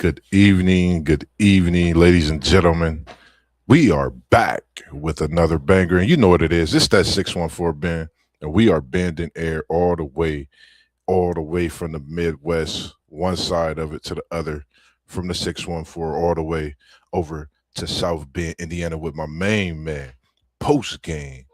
Good evening, ladies and gentlemen. We are back with another banger, and you know what it is. It's that 614 Ben, and we are bending air all the way from the Midwest, one side of it to the other, from the 614 all the way over to South Bend, Indiana, with my main man, post game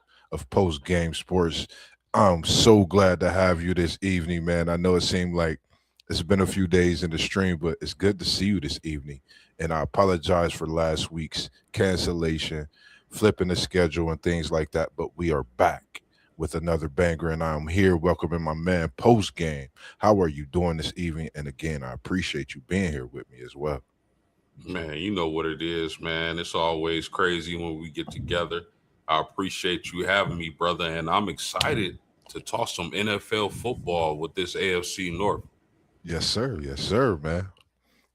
Post Game Sports. I'm so glad to have you this evening, man. I know it seemed like it's been a few days in the stream, but it's good to see you this evening. And I apologize for last week's cancellation, flipping the schedule, and things like that. But we are back with another banger, and I'm here welcoming my man post game. How are you doing this evening? And again, I appreciate you being here with me as well. Man, you know what it is, man. It's always crazy when we get together. I appreciate you having me, brother, and I'm excited to talk some NFL football with this AFC North. Yes, sir. Yes, sir, man.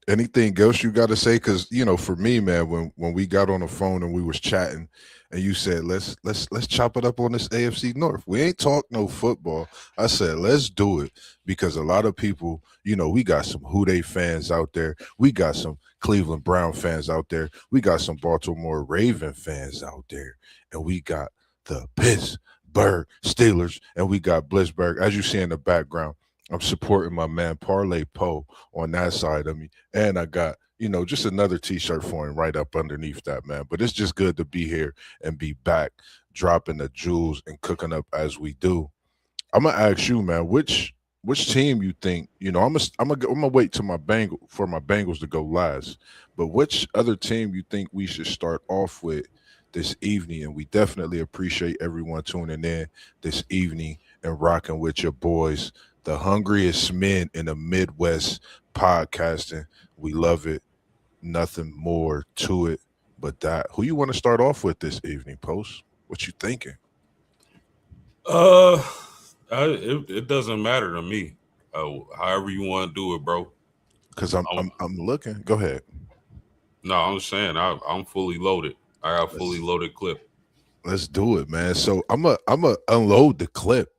Anything else you got to say? Because for me, man, when we got on the phone and we was chatting, and you said let's chop it up on this AFC North. We ain't talk no football. I said let's do it because a lot of people, we got some Who Dey fans out there. We got some Cleveland Brown fans out there. We got some Baltimore Raven fans out there, and we got the Pittsburgh Steelers, and we got Blitzburg. As you see in the background, I'm supporting my man Parlay Poe on that side of me. And I got, just another t-shirt for him right up underneath that, man. But it's just good to be here and be back, dropping the jewels and cooking up as we do. I'm gonna ask you, man, which team you think, I'm gonna wait till my Bengals to go last. But which other team you think we should start off with this evening? And we definitely appreciate everyone tuning in this evening and rocking with your boys, the hungriest men in the Midwest podcasting. We love it. Nothing more to it but that. Who you want to start off with this evening, Post? What you thinking? Uh, it doesn't matter to me. However you want to do it, bro. Because I'm, I'm, I'm I'm looking. Go ahead. no, I'm saying I'm fully loaded. I got a fully Let's loaded clip. let's do it, man. So I'm a unload the clip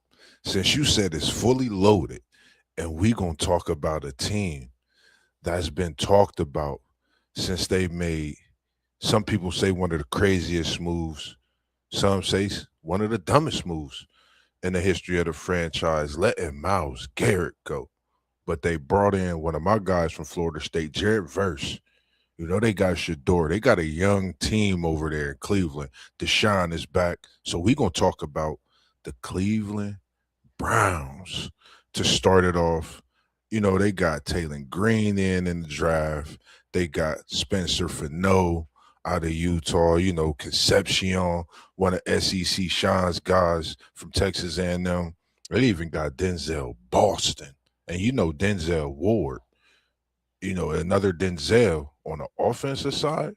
since you said it's fully loaded, and we gonna talk about a team that's been talked about since they made. Some people say one of the craziest moves. Some say one of the dumbest moves in the history of the franchise, letting Miles Garrett go. But they brought in one of my guys from Florida State, Jared Verse. They got Shador. They got a young team over there in Cleveland. Deshaun is back. So we going to talk about the Cleveland Browns to start it off. They got Taylor Green in the draft. They got Spencer Fano out of Utah. Concepcion, one of SEC Sean's guys from Texas A&M. They even got Denzel Boston, and Denzel Ward. Another Denzel on the offensive side.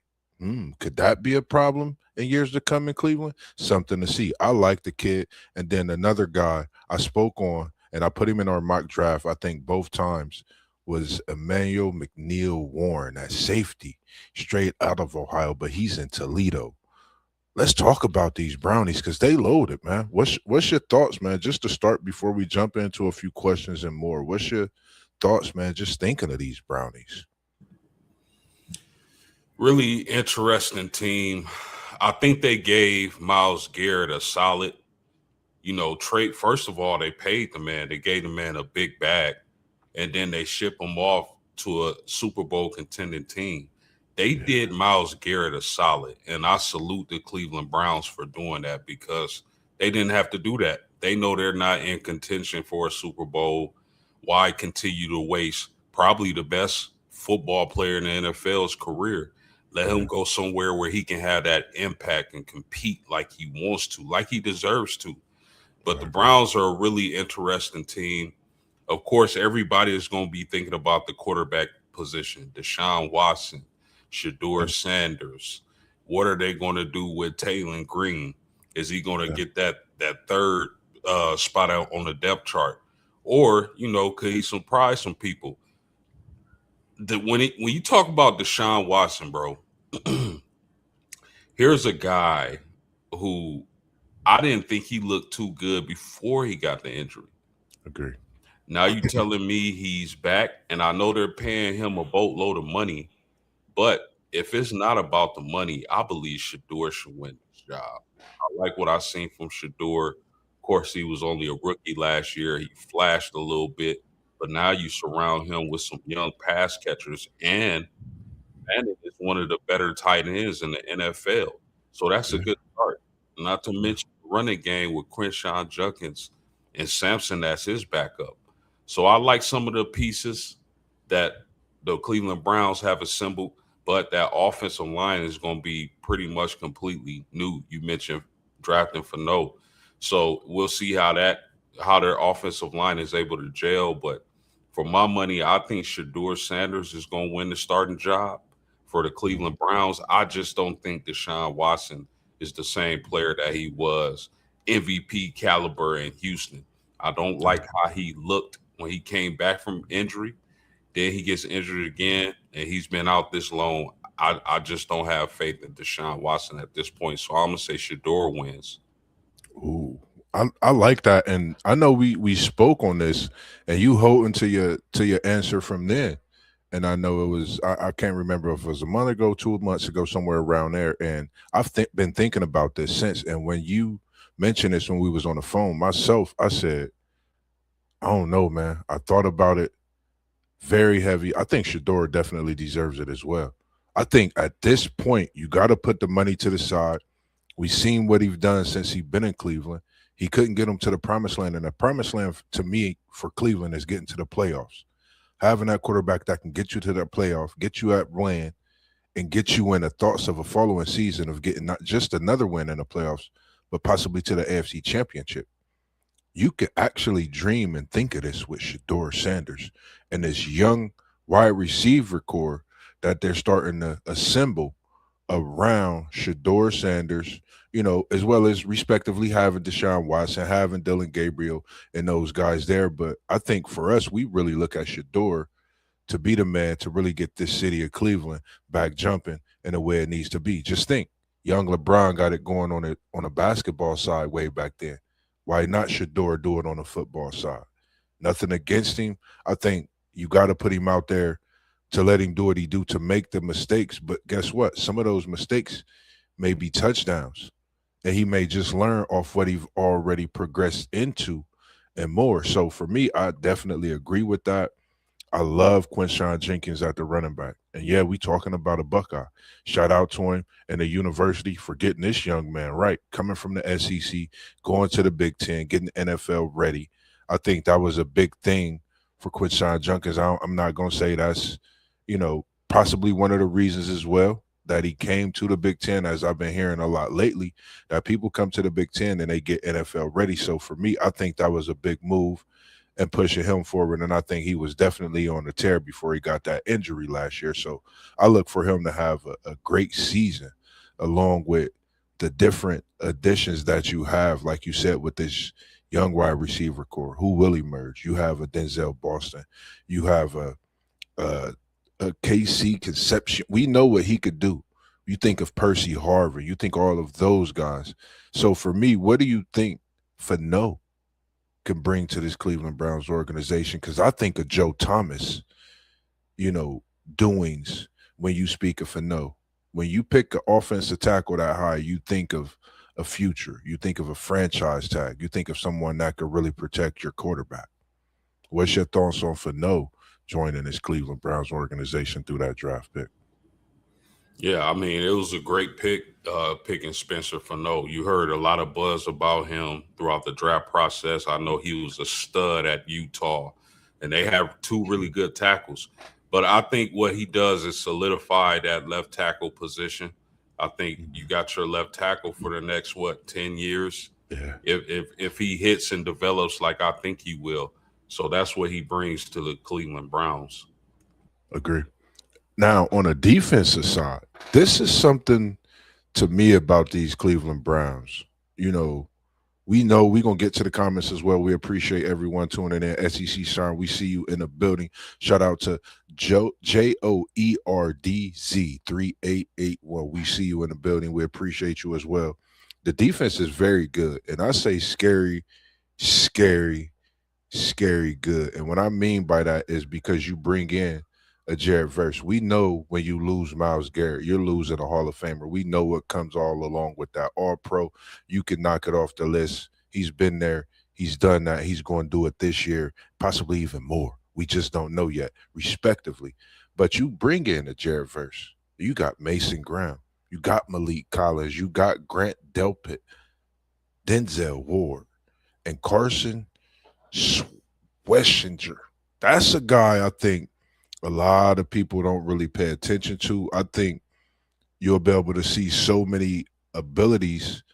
Could that be a problem in years to come in Cleveland? Something to see. I like the kid. And then another guy I spoke on, and I put him in our mock draft, I think both times, was Emmanuel McNeil Warren at safety, straight out of Ohio, but he's in Toledo. Let's talk about these brownies because they loaded, man. What's your thoughts, man? Just to start before we jump into a few questions and more. What's your thoughts, man? Just thinking of these brownies. Really interesting team. I think they gave Miles Garrett a solid, trade. First of all, they paid the man. They gave the man a big bag, and then they ship him off to a Super Bowl contending team. They did Miles Garrett a solid, and I salute the Cleveland Browns for doing that because they didn't have to do that. They know they're not in contention for a Super Bowl. Why continue to waste probably the best football player in the NFL's career? Let him Yeah, go somewhere where he can have that impact and compete like he wants to, like he deserves to. But I the agree. Browns are a really interesting team. Of course, everybody is going to be thinking about the quarterback position, Deshaun Watson, Shador Yeah, Sanders. What are they going to do with Taylor Green? Is he going to yeah. get that third spot out on the depth chart, or could he surprise some people? When you talk about Deshaun Watson, bro, here's a guy who I didn't think he looked too good before he got the injury. Agree. Now you telling me he's back, and I know they're paying him a boatload of money. But if it's not about the money, I believe Shador should win this job. I like what I seen from Shador. Of course, he was only a rookie last year. He flashed a little bit, but now you surround him with some young pass catchers, and Manning is one of the better tight ends in the NFL. So that's a Yeah. good start. Not to mention the running game with Quinshawn Junkins and Sampson as his backup. So I like some of the pieces that the Cleveland Browns have assembled, but that offensive line is going to be pretty much completely new. You mentioned drafting Fano. So we'll see how their offensive line is able to gel. But for my money, I think Shador Sanders is going to win the starting job for the Mhm. Cleveland Browns. I just don't think Deshaun Watson is the same player that he was MVP caliber in Houston. I don't like how he looked when he came back from injury. Then he gets injured again, and he's been out this long. I just don't have faith in Deshaun Watson at this point. So I'm gonna say Shador wins. Ooh, I like that, and I know we spoke on this, and you holding to your answer from then, and I know it was I can't remember if it was a month ago, 2 months ago, somewhere around there, and been thinking about this since. And when you mentioned this when we was on the phone, myself, I said, I don't know, man. I thought about it very heavy. I think Shador definitely deserves it as well. I think at this point you got to put the money to the side. We seen what he's done since he's been in Cleveland. He couldn't get him to the promised land, and the promised land to me for Cleveland is getting to the playoffs. Having that quarterback that can get you to that playoff, get you at win, and get you in the thoughts of a following season of getting not just another win in the playoffs, but possibly to the AFC Championship. You could actually dream and think of this with Shador Sanders and this young wide receiver core that they're starting to assemble around Shador Sanders, as well as respectively having Deshaun Watson, having Dylan Gabriel and those guys there. But I think for us, we really look at Shador to be the man to really get this city of Cleveland back jumping in the way it needs to be. Just think, young LeBron got it going on it on a basketball side way back then. Why not Shador do it on the football side? Nothing against him. I think you got to put him out there to let him do what he do to make the mistakes. But guess what? Some of those mistakes may be touchdowns, and he may just learn off what he's already progressed into and more. So for me, I definitely agree with that. I love Quinshawn Jenkins at the running back. And yeah, we talking about a Buckeye. Shout out to him and the university for getting this young man right, coming from the SEC, going to the Big Ten, getting NFL ready. I think that was a big thing for Quinshawn Jenkins. I'm not going to say that's, possibly one of the reasons as well that he came to the Big Ten, as I've been hearing a lot lately, that people come to the Big Ten and they get NFL ready. So for me, I think that was a big move and pushing him forward. And I think he was definitely on the tear before he got that injury last year. So I look for him to have a great season along with the different additions that you have, like you said, with this young wide receiver core who will emerge. You have a Denzel Boston, you have a, a KC Conception. We know what he could do. You think of Percy Harvin, you think all of those guys. So for me, what do you think Fano can bring to this Cleveland Browns organization? Because I think of Joe Thomas, you know, doings when you speak of Fano. When you pick an offensive tackle that high, you think of a future. You think of a franchise tag. You think of someone that could really protect your quarterback. What's your thoughts on Fano joining this Cleveland Browns organization through that draft pick? Yeah, I mean, it was a great pick, picking Spencer Fano. You heard a lot of buzz about him throughout the draft process. I know he was a stud at Utah, and they have two really good tackles. But I think what he does is solidify that left tackle position. I think you Mhm. got your left tackle for the next 10 years, Yeah, if he hits and develops like I think he will. So that's what he brings to the Cleveland Browns. agree. Now, on a defensive side, this is something to me about these Cleveland Browns. You know we're gonna get to the comments as well. We appreciate everyone tuning in. SEC Sean, we see you in the building. Shout out to Joerdz 3881. We see you in the building. We appreciate you as well. The defense is very good, and I say scary, scary, scary good. And what I mean by that is because you bring in a Jared Verse. We know when you lose Miles Garrett, you're losing a Hall of Famer. We know what comes all along with that. All pro, you can knock it off the list. He's been there. He's done that. He's going to do it this year, possibly even more. We just don't know yet, respectively. But you bring in a Jared Verse. You got Mason Graham. You got Malik Collins. You got Grant Delpit, Denzel Ward, and Carson Schweschinger. That's a guy I think a lot of people don't really pay attention to. I think you'll be able to see so many abilities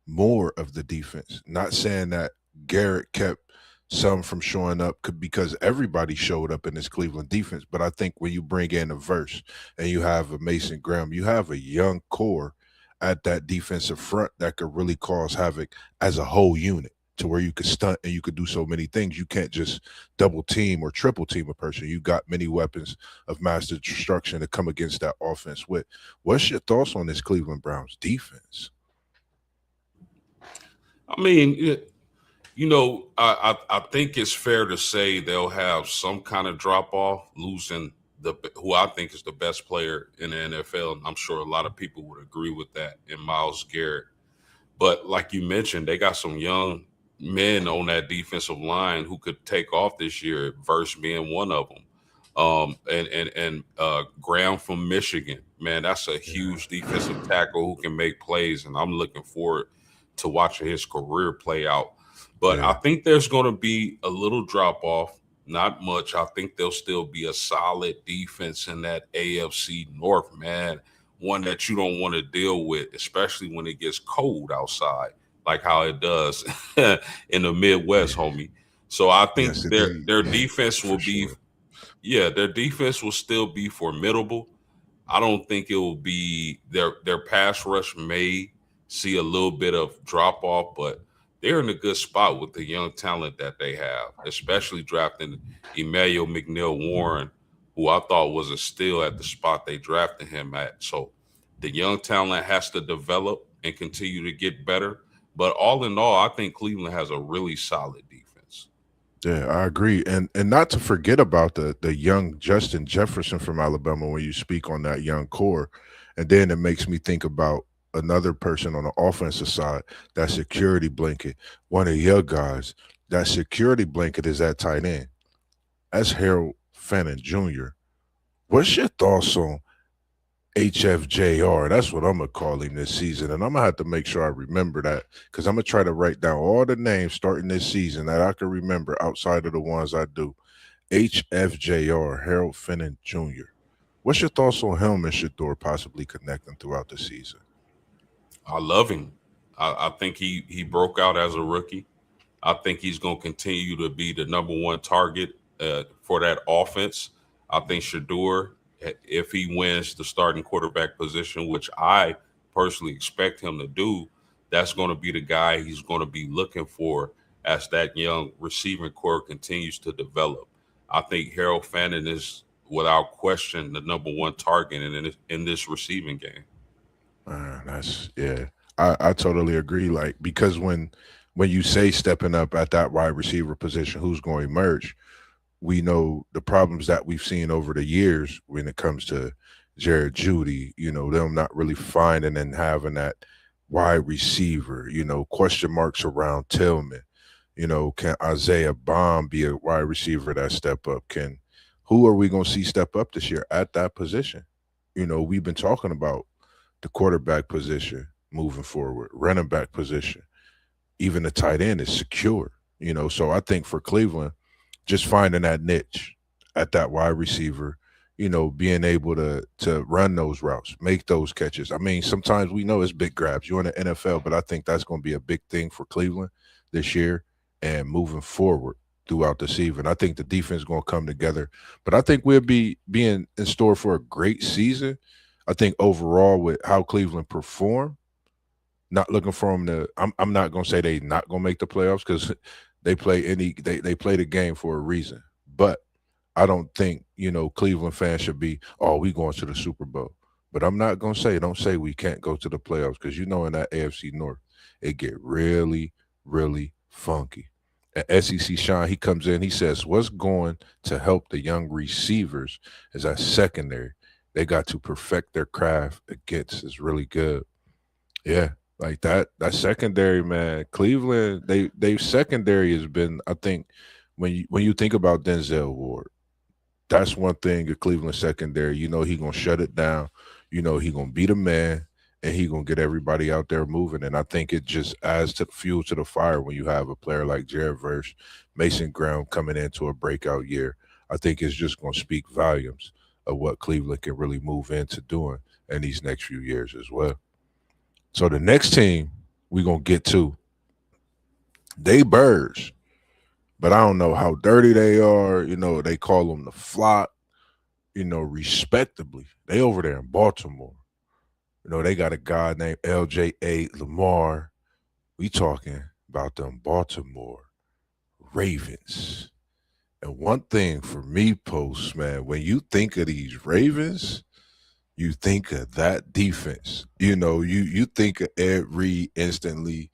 more of the defense. Not saying that Garrett kept some from showing up because everybody showed up in this Cleveland defense, but I think when you bring in a Verse and you have a Mason Graham, you have a young core at that defensive front that could really cause havoc as a whole unit to where you could stunt and you could do so many things. You can't just double team or triple team a person. You got many weapons of mass destruction to come against that offense with. What's your thoughts on this Cleveland Browns defense? I mean, I think it's fair to say they'll have some kind of drop off, losing the who I think is the best player in the NFL. And I'm sure a lot of people would agree with that in Miles Garrett. But like you mentioned, they got some young men on that defensive line who could take off this year, Verse being one of them. And Graham from Michigan, man, that's a Yeah, huge defensive tackle who can make plays, and I'm looking forward to watching his career play out. But I yeah, think there's going to be a little drop off, not much. I think there'll still be a solid defense in that AFC North, man. One that you don't want to deal with, especially when it gets cold outside, like how it does in the Midwest, yeah. homie. So I Yes, think indeed. their defense For will be, sure. yeah, their defense will still be formidable. I don't think it will be their pass rush may see a little bit of drop off, but they're in a good spot with the young talent that they have, especially drafting Emmanuel McNeil Warren, who I thought was a steal at the spot they drafted him at. So the young talent has to develop and continue to get better. But all in all, I think Cleveland has a really solid defense. Yeah, I agree. And not to forget about the young Justin Jefferson from Alabama when you speak on that young core. And then it makes me think about another person on the offensive side, that security blanket, one of your guys. That security blanket is at tight end. That's Harold Fannin Jr. What's your thoughts on HFJR? That's what I'm gonna call him this season, and I'm gonna have to make sure I remember that because I'm gonna try to write down all the names starting this season that I can remember outside of the ones I do. HFJR, Harold Finnan Jr. What's your thoughts on him and Shador possibly connecting throughout the season? I love him. I think he broke out as a rookie. I think he's going to continue to be the number one target for that offense. I think Shador, if he wins the starting quarterback position, which I personally expect him to do, that's going to be the guy he's going to be looking for as that young receiving core continues to develop. I think Harold Fannin is, without question, the number one target in this receiving game. That's yeah. I totally agree. Like because when you say stepping up at that wide receiver position, who's going to emerge? We know the problems that we've seen over the years when it comes to Jared Judy, them not really finding and having that wide receiver, question marks around Tillman. Can Isaiah Baum be a wide receiver that step up? Who are we going to see step up this year at that position? We've been talking about the quarterback position moving forward, running back position, even the tight end is secure. So I think for Cleveland, just finding that niche at that wide receiver, being able to run those routes, make those catches. I mean, sometimes we know it's big grabs. You're in the NFL, but I think that's going to be a big thing for Cleveland this year and moving forward throughout the season. I think the defense is going to come together, but I think we'll be being in store for a great season. I think overall with how Cleveland performed, not looking for them to. I'm not gonna say they not gonna make the playoffs because they play the game for a reason. But I don't think Cleveland fans should be, oh, we going to the Super Bowl. But I'm not gonna say, don't say we can't go to the playoffs because in that AFC North it get really really funky. At SEC Sean, he comes in, he says, what's going to help the young receivers is that secondary. They got to perfect their craft against is really good. Yeah. Like that secondary, man. Cleveland, they secondary has been, I think, when you think about Denzel Ward, that's one thing at Cleveland secondary. You know he gonna shut it down. You know he gonna beat a man, and he gonna get everybody out there moving. And I think it just adds to fuel to the fire when you have a player like Jared Verse, Mason Graham coming into a breakout year. I think it's just gonna speak volumes of what Cleveland can really move into doing in these next few years as well. So the next team we gonna get to, they birds, but I don't know how dirty they are. You know, they call them the flock, respectably. They over there in Baltimore. You know, they got a guy named LJ Lamar. We talking about them Baltimore Ravens. And one thing for me, Post, man, when you think of these Ravens, you think of that defense. You think of Ed Reed instantly.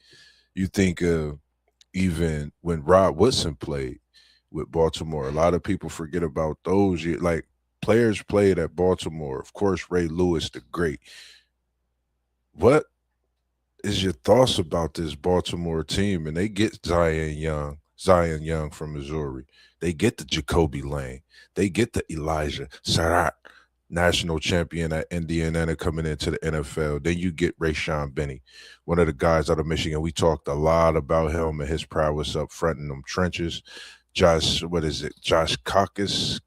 You think of even when Rod Woodson played with Baltimore. A lot of people forget about those years. Like players played at Baltimore. Of course, Ray Lewis the Great. What is your thoughts about this Baltimore team? And they get Zion Young from Missouri. They get the Jacoby Lane. They get the Elijah Sarat, national champion at Indiana coming into the NFL. Then you get Rayshawn Benny, one of the guys out of Michigan. We talked a lot about him and his prowess up front in them trenches. Josh, what is it? Josh Kukvis,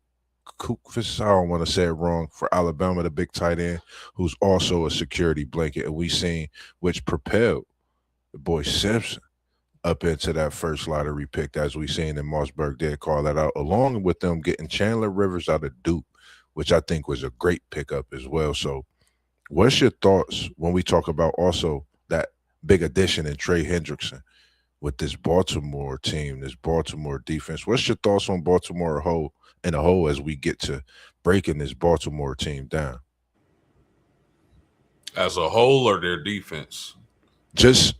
I don't want to say it wrong, for Alabama, the big tight end, who's also a security blanket. And we seen which propelled the boy Simpson up into that first lottery pick, as we seen in Mossberg did call that out, along with them getting Chandler Rivers out of Duke, which I think was a great pickup as well. So, what's your thoughts when we talk about also that big addition in Trey Hendrickson with this Baltimore team, this Baltimore defense? What's your thoughts on Baltimore whole as we get to breaking this Baltimore team down? As a whole, or their defense? Just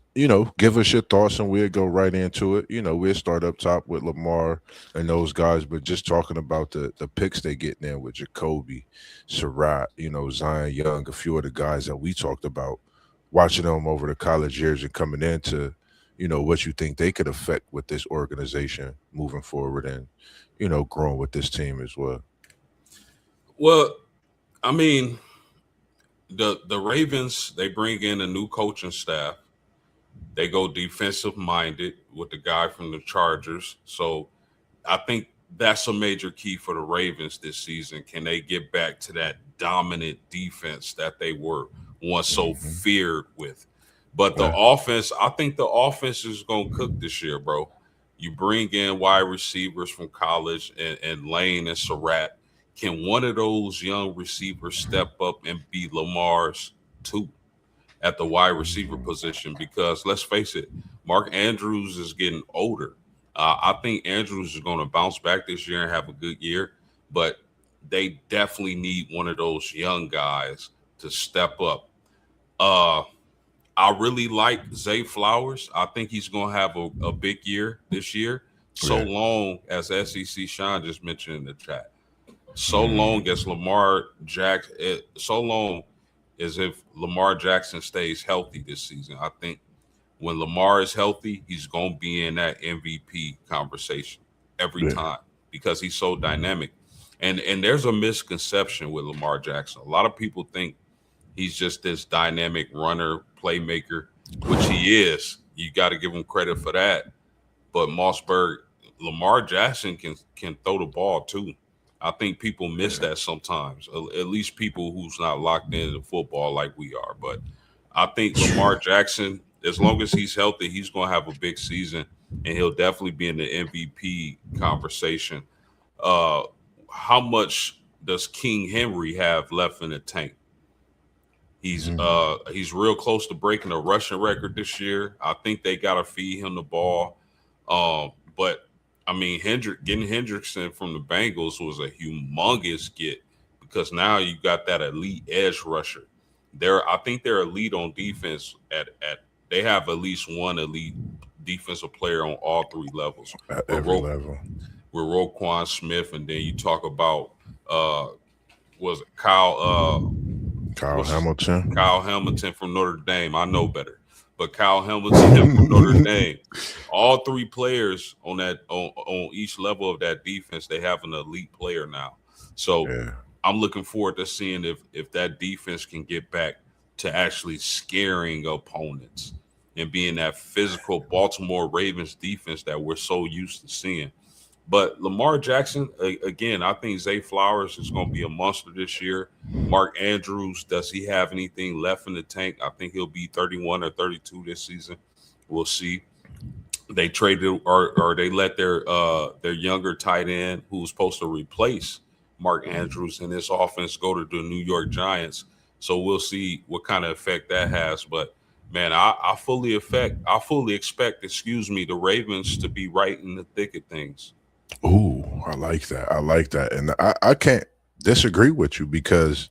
give us your thoughts and we'll go right into it. We'll start up top with Lamar and those guys, but just talking about the picks they get in with Jacoby, Surratt, Zion Young, a few of the guys that we talked about, watching them over the college years and coming into, what you think they could affect with this organization moving forward and, growing with this team as well. Well, I mean, the Ravens, they bring in a new coaching staff. They go defensive minded with the guy from the Chargers. So I think that's a major key for the Ravens this season. Can they get back to that dominant defense that they were once so Hmm. feared with? But the Yeah, offense, I think the offense is going to cook this year, bro. You bring in wide receivers from college and Lane and Surratt. Can one of those young receivers step up and be Lamar's two at the wide receiver position? Because let's face it, Mark Andrews is getting older. I think Andrews is going to bounce back this year and have a good year, but they definitely need one of those young guys to step up. Uh, I really like Zay Flowers. I think he's going to have a big year this year. So yeah. long as SEC Sean just mentioned in the chat. So long Mm. as Lamar Jackson, so long as if Lamar Jackson stays healthy this season. I think when Lamar is healthy, he's going to be in that MVP conversation every Yeah, time because he's so dynamic. And there's a misconception with Lamar Jackson. A lot of people think he's just this dynamic runner, playmaker, which he is. You got to give him credit for that. But Mossberg, Lamar Jackson can throw the ball too. I think people miss yeah, that sometimes. At least people who's not locked into football like we are. But I think Lamar Jackson, as long as he's healthy, he's going to have a big season, and he'll definitely be in the MVP conversation. Uh, how much does King Henry have left in the tank? Mhm. He's real close to breaking a rushing record this year. I think they got to feed him the ball. But I mean, getting Hendrickson from the Bengals was a humongous get because now you got that elite edge rusher. I think they're elite on defense. At they have at least one elite defensive player on all three levels. at With every Ro- level. with Roquan Smith, and then you talk about uh was it Kyle Kyle what's Hamilton. Kyle Hamilton from Notre Dame. I know better. But Kyle Hamilton from Notre Dame. All three players on each level of that defense, they have an elite player now. So Yeah. I'm looking forward to seeing if that defense can get back to actually scaring opponents and being that physical Baltimore Ravens defense that we're so used to seeing. But Lamar Jackson, again, I think Zay Flowers is going to be a monster this year. Mark Andrews, does he have anything left in the tank? I think he'll be 31 or 32 this season. We'll see. They traded or they let their younger tight end who was supposed to replace Mark Andrews in this offense go to the New York Giants. So we'll see what kind of effect that has. But man, I fully expect, excuse me, the Ravens to be right in the thick of things. Ooh, I like that. I like that. And I can't disagree with you because,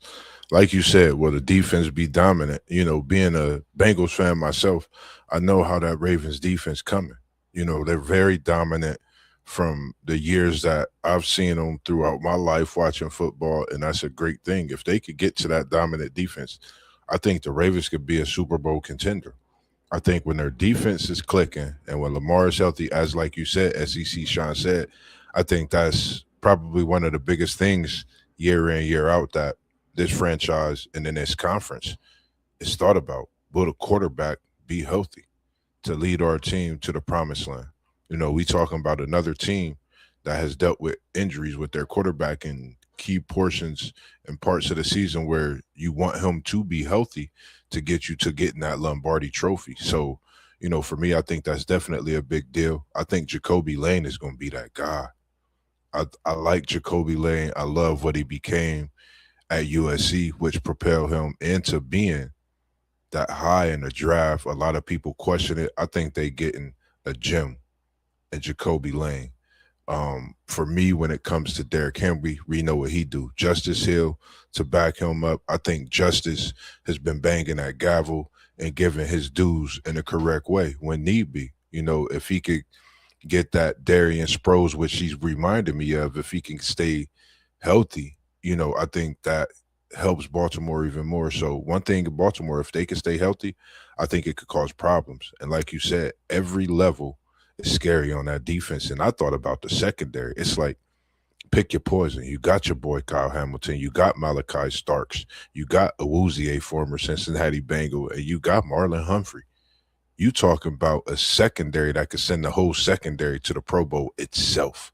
like you said, will the defense be dominant? Being a Bengals fan myself, I know how that Ravens defense coming. They're very dominant from the years that I've seen them throughout my life watching football. And that's a great thing. If they could get to that dominant defense, I think the Ravens could be a Super Bowl contender. I think when their defense is clicking and when Lamar is healthy, as like you said, SEC Sean said, I think that's probably one of the biggest things year in, year out that this franchise and then this conference is thought about. Will the quarterback be healthy to lead our team to the promised land? We talking about another team that has dealt with injuries with their quarterback in key portions and parts of the season where you want him to be healthy to get you to getting that Lombardi trophy. So, for me, I think that's definitely a big deal. I think Jacoby Lane is going to be that guy. I like Jacoby Lane. I love what he became at USC, which propelled him into being that high in the draft. A lot of people question it. I think they getting a gem in Jacoby Lane. For me, when it comes to Derrick Henry, we know what he do. Justice Hill to back him up. I think Justice has been banging that gavel and giving his dues in the correct way when need be. If he could get that Darian Sproles, which he's reminded me of, if he can stay healthy, I think that helps Baltimore even more. So one thing in Baltimore, if they can stay healthy, I think it could cause problems. And like you said, every level is scary on that defense. And I thought about the secondary. It's like pick your poison. You got your boy Kyle Hamilton, you got Malachi Starks, you got Awuzie, former Cincinnati Bengal, and you got Marlon Humphrey. You talking about a secondary that could send the whole secondary to the Pro Bowl itself.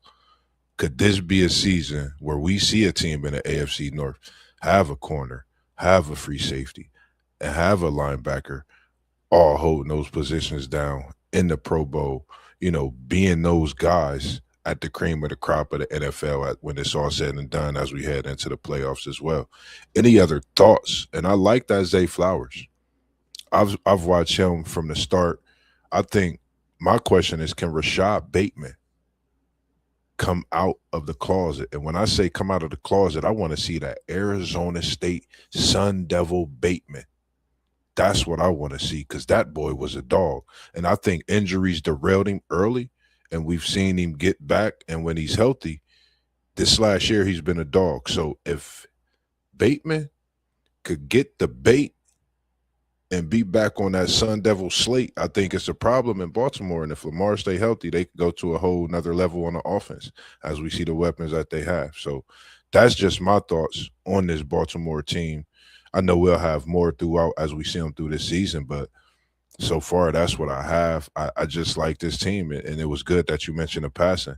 Could this be a season where we see a team in the AFC North have a corner, have a free safety, and have a linebacker all holding those positions down in the Pro Bowl, being those guys at the cream of the crop of the NFL when it's all said and done as we head into the playoffs as well. Any other thoughts? And I like that Zay Flowers. I've watched him from the start. I think my question is, can Rashad Bateman come out of the closet? And when I say come out of the closet, I want to see that Arizona State Sun Devil Bateman. That's what I want to see because that boy was a dog. And I think injuries derailed him early, and we've seen him get back. And when he's healthy, this last year, he's been a dog. So if Bateman could get the bait and be back on that Sun Devil slate, I think it's a problem in Baltimore. And if Lamar stay healthy, they could go to a whole nother level on the offense as we see the weapons that they have. So that's just my thoughts on this Baltimore team. I know we'll have more throughout as we see them through this season, but so far that's what I have. I just like this team, and it was good that you mentioned the passing.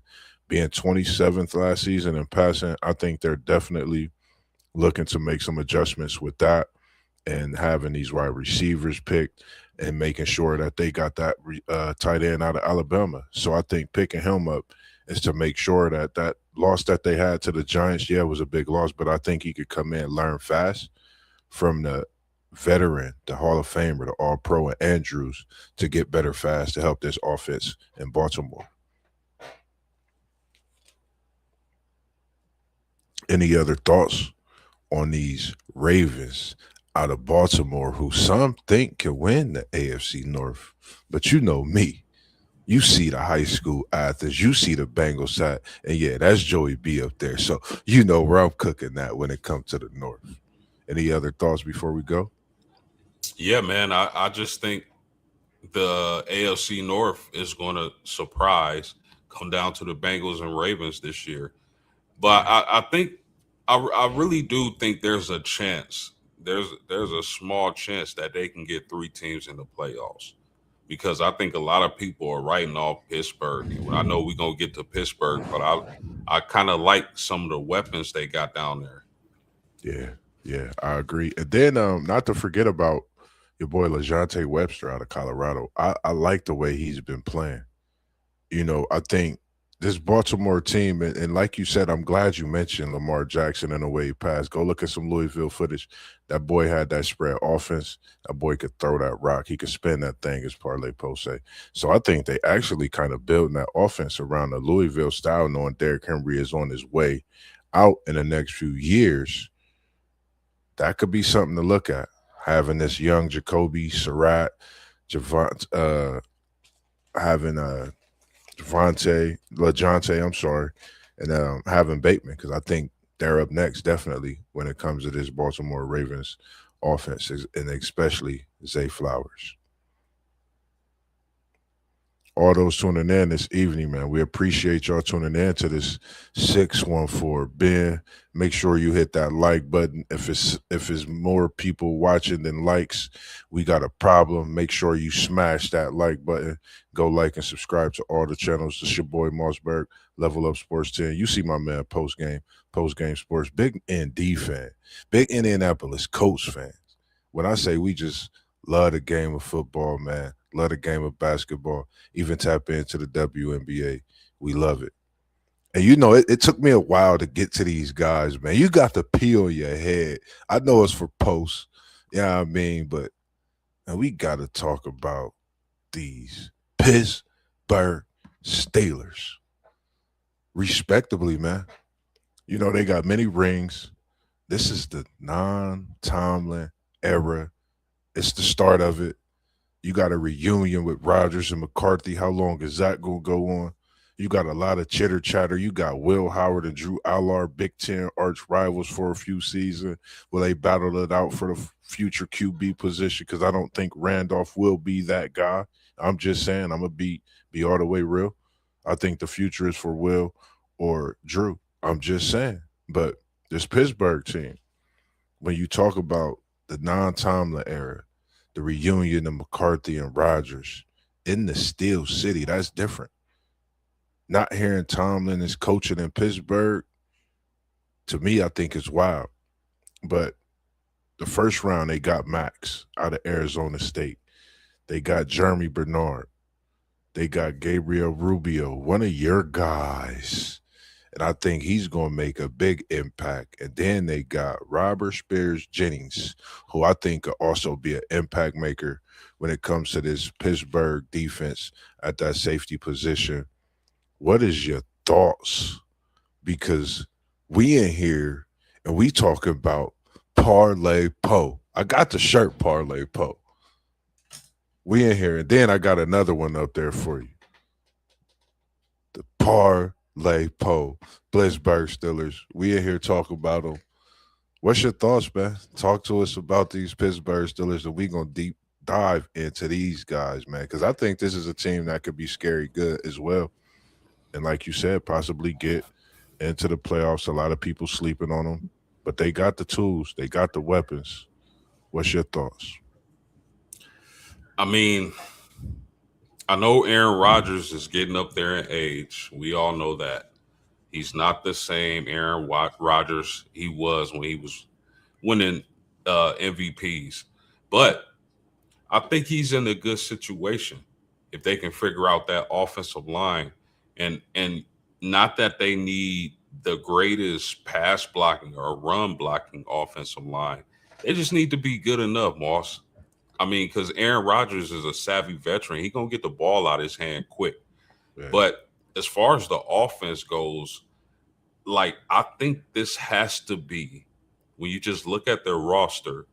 Being 27th last season and passing, I think they're definitely looking to make some adjustments with that and having these wide receivers picked and making sure that they got that tight end out of Alabama. So I think picking him up is to make sure that that loss that they had to the Giants, yeah, it was a big loss, but I think he could come in and learn fast from the veteran, the Hall of Famer, the All Pro, and Andrews to get better fast to help this offense in Baltimore. Any other thoughts on these Ravens out of Baltimore, who some think can win the AFC North? But you know me, You see the high school athletes, you see the Bengals side, and yeah, that's Joey B up there. So you know where I'm cooking that when it comes to the North. Any other thoughts before we go? Yeah, man. I just think the AFC North is going to surprise, come down to the Bengals and Ravens this year. But I think I really do think there's a chance. There's a small chance that they can get three teams in the playoffs because I think a lot of people are writing off Pittsburgh. And I know we're gonna get to Pittsburgh, but I kind of like some of the weapons they got down there. Yeah, yeah, I agree. And then not to forget about your boy LeJounte Webster out of Colorado. I like the way he's been playing. I think this Baltimore team, and like you said, I'm glad you mentioned Lamar Jackson and the way he passed. Go look at some Louisville footage. That boy had that spread offense. That boy could throw that rock. He could spin that thing, as Parlay Post say. So I think they actually kind of building that offense around the Louisville style, knowing Derrick Henry is on his way out in the next few years. That could be something to look at. Having this young Jacoby Surratt, Javant, having LeJounte, I'm sorry, and having Bateman because I think they're up next definitely when it comes to this Baltimore Ravens offense, and especially Zay Flowers. All those tuning in this evening, man. We appreciate y'all tuning in to this 614 Ben. Make sure you hit that like button. If it's more people watching than likes, we got a problem. Make sure you smash that like button. Go like and subscribe to all the channels. This your boy Mossberg, Level Up Sports 10. You see my man post game sports, big ND fan, big Indianapolis Colts fan. When I say we just love the game of football, man, love the game of basketball, even tap into the WNBA. We love it. And it took me a while to get to these guys, man. You got to pee on your head. I know it's for posts, yeah, what I mean, but man, we got to talk about these Pittsburgh Steelers, respectably, man. They got many rings. This is the non-Tomlin era. It's the start of it. You got a reunion with Rodgers and McCarthy. How long is that going to go on? You got a lot of chitter chatter. You got Will Howard and Drew Allar, Big Ten arch rivals for a few seasons. Will they battle it out for the future QB position? Because I don't think Randolph will be that guy. I'm just saying, I'm gonna be all the way real. I think the future is for Will or Drew. I'm just saying. But this Pittsburgh team, when you talk about the non-Tomlin era, the reunion of McCarthy and Rodgers in the Steel City, that's different. Not hearing Tomlin is coaching in Pittsburgh, to me, I think is wild. But the first round, they got Max out of Arizona State. They got Jeremy Bernard. They got Gabriel Rubio, one of your guys. And I think he's going to make a big impact. And then they got Robert Spears Jennings, who I think could also be an impact maker when it comes to this Pittsburgh defense at that safety position. What is your thoughts? Because we in here and we talking about Parlay Poe. I got the shirt Parlay Poe. We in here, and then I got another one up there for you. The Parlay Poe, Blitzburg Steelers. We in here talking about them. What's your thoughts, man? Talk to us about these Pittsburgh Steelers, and we gonna deep dive into these guys, man. Because I think this is a team that could be scary good as well. And like you said, possibly get into the playoffs. A lot of people sleeping on them, but they got the tools, they got the weapons. What's your thoughts? I mean, I know Aaron Rodgers is getting up there in age. We all know that. He's not the same Aaron Rodgers he was when he was winning MVPs. But I think he's in a good situation if they can figure out that offensive line and not that they need the greatest pass blocking or run blocking offensive line. They just need to be good enough, Moss. I mean, because Aaron Rodgers is a savvy veteran. He gonna get the ball out of his hand quick. Yeah. But as far as the offense goes, like I think this has to be when you just look at their roster,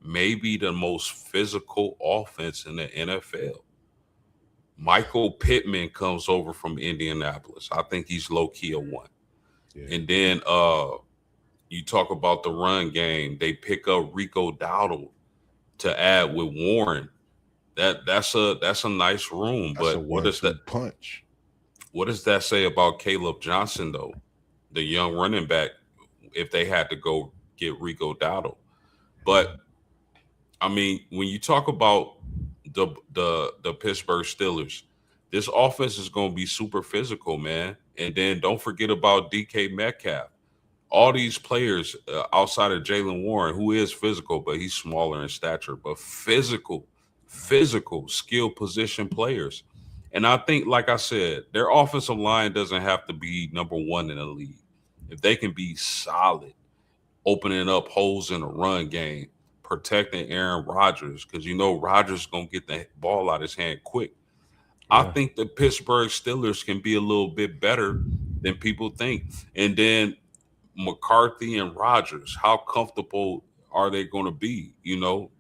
maybe the most physical offense in the NFL. Michael Pittman comes over from Indianapolis. I think he's low key a one. Yeah, And then you talk about the run game. They pick up Rico Dowdle to add with Warren. That's a nice room. that's a But one-two punch. what does that say about Caleb Johnson though, the young running back? If they had to go get Rico Dowdle, but Mhm. I mean, when you talk about the Pittsburgh Steelers, this offense is going to be super physical, man. And then don't forget about DK Metcalf. All these players outside of Jalen Warren, who is physical, but he's smaller in stature, but physical, skill position players. And I think, like I said, their offensive line doesn't have to be number one in the league. If they can be solid, opening up holes in the run game, protecting Aaron Rodgers, because you know Rodgers gonna get the ball out of his hand quick. I Yeah, think the Pittsburgh Steelers can be a little bit better than people think. And then McCarthy and Rodgers, how comfortable are they going to be? You know,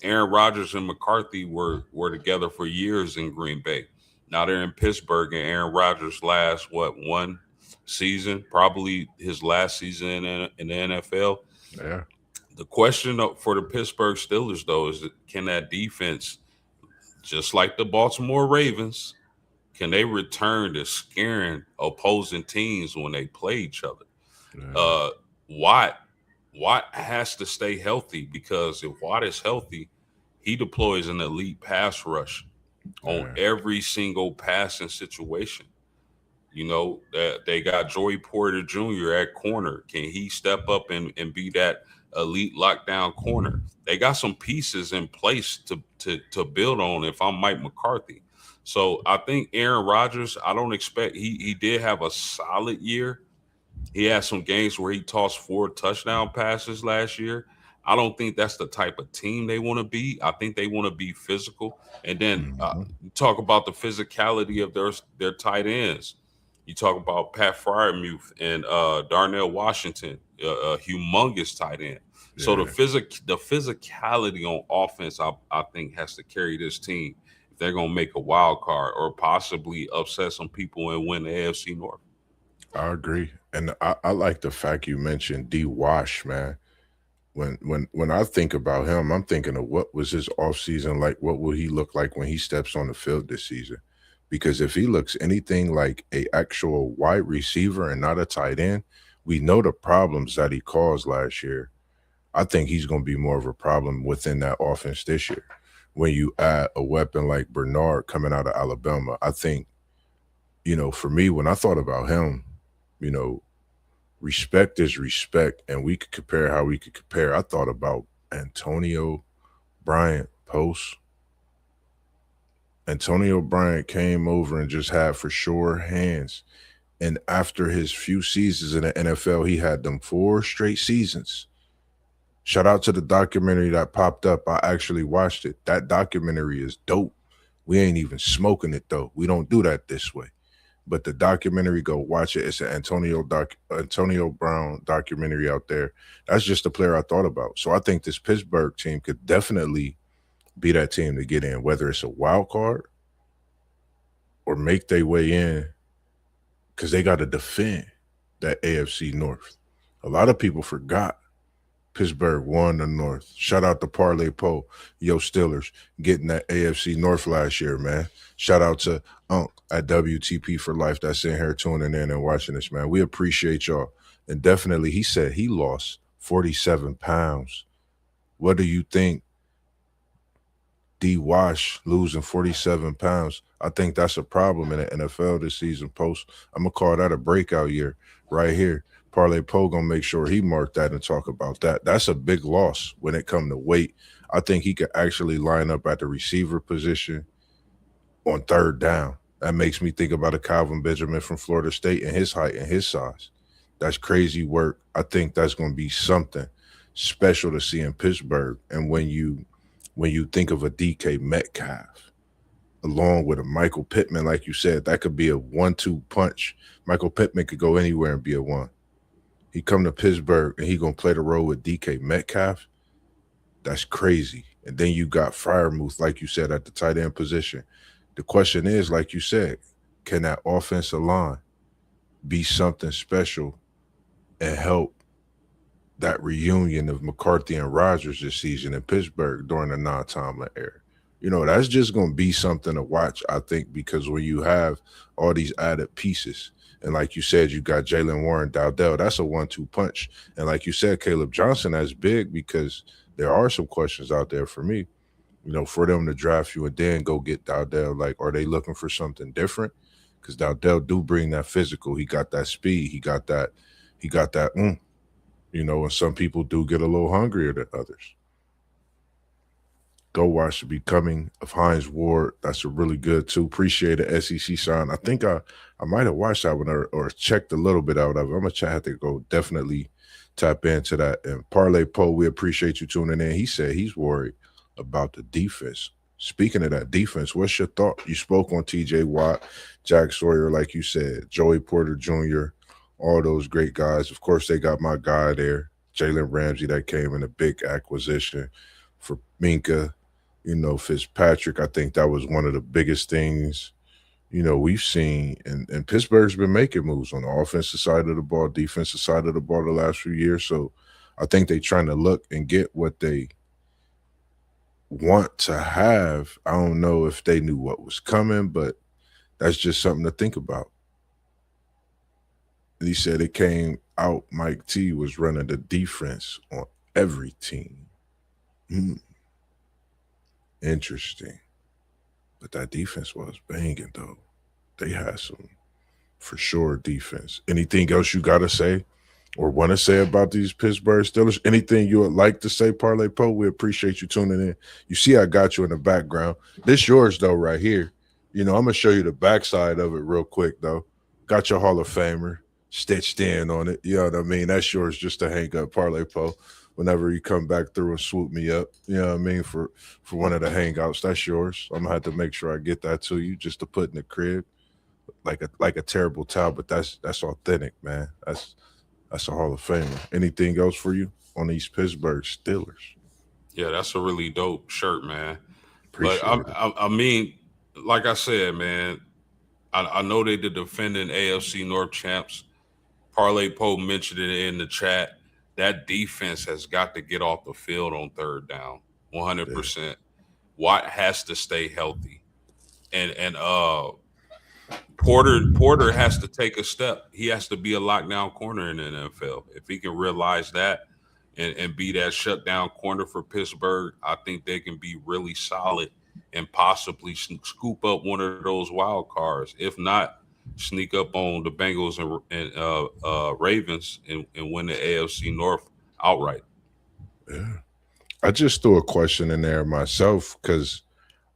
Aaron Rodgers and McCarthy were together for years in Green Bay. Now they're in Pittsburgh, and Aaron Rodgers last what one season, probably his last season in the NFL. yeah. The question for the Pittsburgh Steelers though is can that defense, just like the Baltimore Ravens, can they return to scaring opposing teams when they play each other? Yeah, uh Watt Watt has to stay healthy because if Watt is healthy, he deploys an elite pass rush on yeah. every single passing situation. You know that they got Joey Porter Jr. at corner. Can he step up and be that elite lockdown corner? They got some pieces in place to build on. If I'm Mike McCarthy, so I think Aaron Rodgers. I don't expect he did have a solid year. He had some games where he tossed 4 touchdown passes last year. I don't think that's the type of team they want to be. I think they want to be physical. And then Mhm. you talk about the physicality of their tight ends. You talk about Pat Fryermuth and Darnell Washington, a humongous tight end. So Yeah, the physicality on offense, I think, has to carry this team if they're gonna make a wild card or possibly upset some people and win the AFC North. I agree. And I like the fact you mentioned D Wash, man. When I think about him, I'm thinking of what was his offseason like? What will he look like when he steps on the field this season? Because if he looks anything like a actual wide receiver and not a tight end, we know the problems that he caused last year. I think he's going to be more of a problem within that offense this year. When you add a weapon like Bernard coming out of Alabama, I think, for me, when I thought about him, you know, respect is respect, and we could compare how we could compare. I thought about Antonio Bryant post. Antonio Bryant came over and just had for sure hands. And after his few seasons in the NFL, he had them 4 straight seasons. Shout out to the documentary that popped up. I actually watched it. That documentary is dope. We ain't even smoking it though. We don't do that this way. But the documentary, go watch it. It's an Antonio Brown documentary out there. That's just the player I thought about. So I think this Pittsburgh team could definitely be that team to get in, whether it's a wild card or make their way in, because they got to defend that AFC North. A lot of people forgot Pittsburgh won the North. Shout out to Parlay Poe, yo Steelers, getting that AFC North last year, man. Shout out to Unc at WTP for Life that's in here tuning in and watching this, man. We appreciate y'all. And definitely, he said he lost 47 pounds. What do you think? D Wash losing 47 pounds. I think that's a problem in the NFL this season. Post, I'm gonna call that a breakout year right here. Parlay Poe gonna make sure he marked that and talk about that. That's a big loss when it come to weight. I think he could actually line up at the receiver position on third down. That makes me think about a Calvin Benjamin from Florida State and his height and his size. That's crazy work. I think that's going to be something special to see in Pittsburgh. And when you think of a DK Metcalf, along with a Michael Pittman, like you said, that could be a 1-2 punch. Michael Pittman could go anywhere and be a one. He come to Pittsburgh and he gonna play the role with DK Metcalf. That's crazy. And then you got Fryermuth, like you said, at the tight end position. The question is, like you said, can that offensive line be something special and help that reunion of McCarthy and Rodgers this season in Pittsburgh during the non-Tomlin era? That's just going to be something to watch, I think, because when you have all these added pieces, and like you said, you got Jalen Warren, Dowdell, that's a 1-2 punch. And like you said, Caleb Johnson, that's big because there are some questions out there for me. For them to draft you and then go get Dowdell, like, are they looking for something different? Because Dowdell do bring that physical. He got that speed. He got that. And some people do get a little hungrier than others. Go watch The Becoming of Hines Ward. That's a really good too. Appreciate the SEC sign. I think I might have watched that one or checked a little bit out of it. I'm gonna have to go definitely tap into that. And Parlay Poe, we appreciate you tuning in. He said he's worried about the defense. Speaking of that defense, what's your thought? You spoke on TJ Watt, Jack Sawyer, like you said, Joey Porter Jr., all those great guys. Of course, they got my guy there, Jalen Ramsey, that came in a big acquisition for Minka. Fitzpatrick, I think that was one of the biggest things, we've seen. And Pittsburgh's been making moves on the offensive side of the ball, defensive side of the ball the last few years. So I think they're trying to look and get what they want to have. I don't know if they knew what was coming, but that's just something to think about. He said it came out Mike T was running the defense on every team. Interesting. But that defense was banging, though. They had some, for sure, defense. Anything else you got to say or want to say about these Pittsburgh Steelers? Anything you would like to say, Parlay Poe? We appreciate you tuning in. You see I got you in the background. This yours, though, right here. I'm going to show you the backside of it real quick, though. Got your Hall of Famer stitched in on it. You know what I mean? That's yours just to hang up, Parlay Poe. Whenever you come back through and swoop me up, you know what I mean, for one of the hangouts, that's yours. I'm gonna have to make sure I get that to you just to put in the crib, like a terrible towel, but that's authentic, man. That's a Hall of Famer. Anything else for you on these Pittsburgh Steelers? Yeah, that's a really dope shirt, man. But Appreciate it. I mean, like I said, man, I know they the defending AFC North champs. Parlay Poe mentioned it in the chat. That defense has got to get off the field on third down, Yeah. 100%. Watt has to stay healthy, and Porter has to take a step. He has to be a lockdown corner in the NFL. If he can realize that and be that shutdown corner for Pittsburgh, I think they can be really solid and possibly scoop up one of those wild cards. If not, sneak up on the Bengals and Ravens and win the AFC North outright. Yeah. I just threw a question in there myself because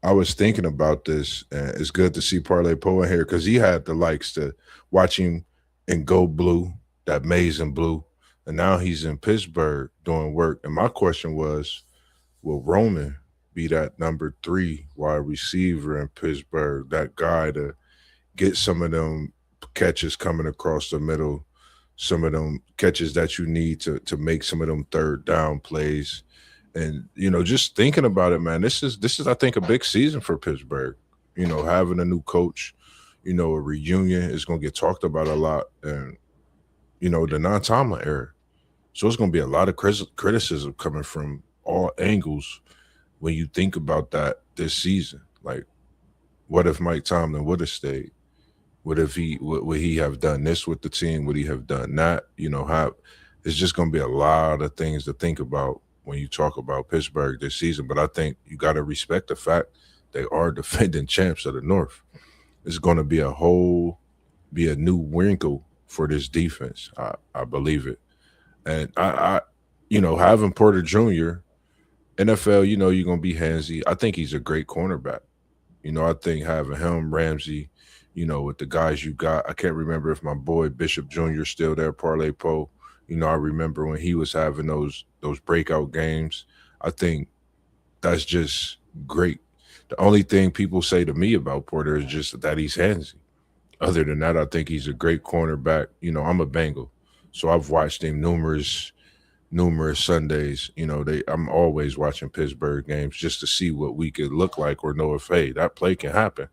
I was thinking about this, and it's good to see Parlay Poe in here because he had the likes to watch him in Go Blue, that maize and blue, and now he's in Pittsburgh doing work. And my question was, will Roman be that number 3 wide receiver in Pittsburgh, that guy to get some of them catches coming across the middle, some of them catches that you need to make some of them third down plays. And just thinking about it, man, this is I think a big season for Pittsburgh. Having a new coach, a reunion is going to get talked about a lot, and the non-Tomlin era. So it's going to be a lot of criticism coming from all angles when you think about that this season. Like, what if Mike Tomlin would have stayed? What if would he have done this with the team? Would he have done that? How it's just going to be a lot of things to think about when you talk about Pittsburgh this season. But I think you got to respect the fact they are defending champs of the North. It's going to be a new wrinkle for this defense. I believe it. And having Porter Jr., NFL, you're going to be handsy. I think he's a great cornerback. I think having him, Ramsey, with the guys you got, I can't remember if my boy Bishop Jr. still there, Parlay Poe. I remember when he was having those breakout games. I think that's just great. The only thing people say to me about Porter is just that he's handsy. Other than that, I think he's a great cornerback. I'm a Bengal, so I've watched him numerous Sundays. I'm always watching Pittsburgh games just to see what we could look like or know if, hey, that play can happen.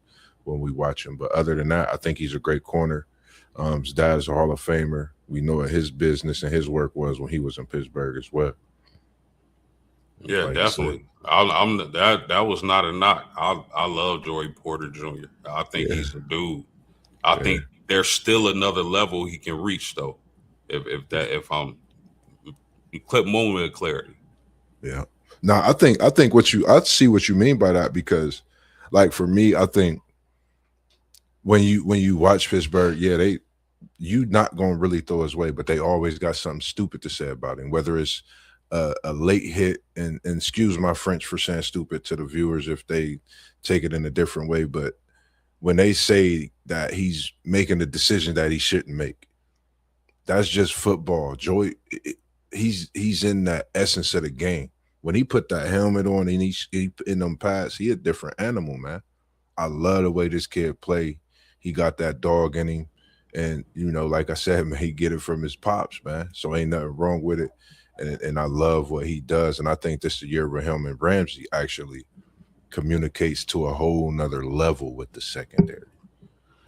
when we watch him. But other than that, I think he's a great corner. His dad is a Hall of Famer. We know what his business and his work was when he was in Pittsburgh as well. Yeah, Like you said, definitely. I'm that was not a knock. I love Joey Porter Jr. I think yeah, he's a dude. I yeah, think there's still another level he can reach though. If I'm clip moment of clarity. yeah. Now I think I see what you mean by that because, like for me, I think when you watch Pittsburgh, yeah, they you not gonna really throw his way, but they always got something stupid to say about him. Whether it's a late hit, and excuse my French for saying stupid to the viewers if they take it in a different way, but when they say that he's making a decision that he shouldn't make, that's just football. He's in that essence of the game. When he put that helmet on and he in them pads, he a different animal, man. I love the way this kid play. He got that dog in him. And like I said, man, he get it from his pops, man. So ain't nothing wrong with it. And I love what he does. And I think this is the year where him and Ramsey actually communicates to a whole nother level with the secondary.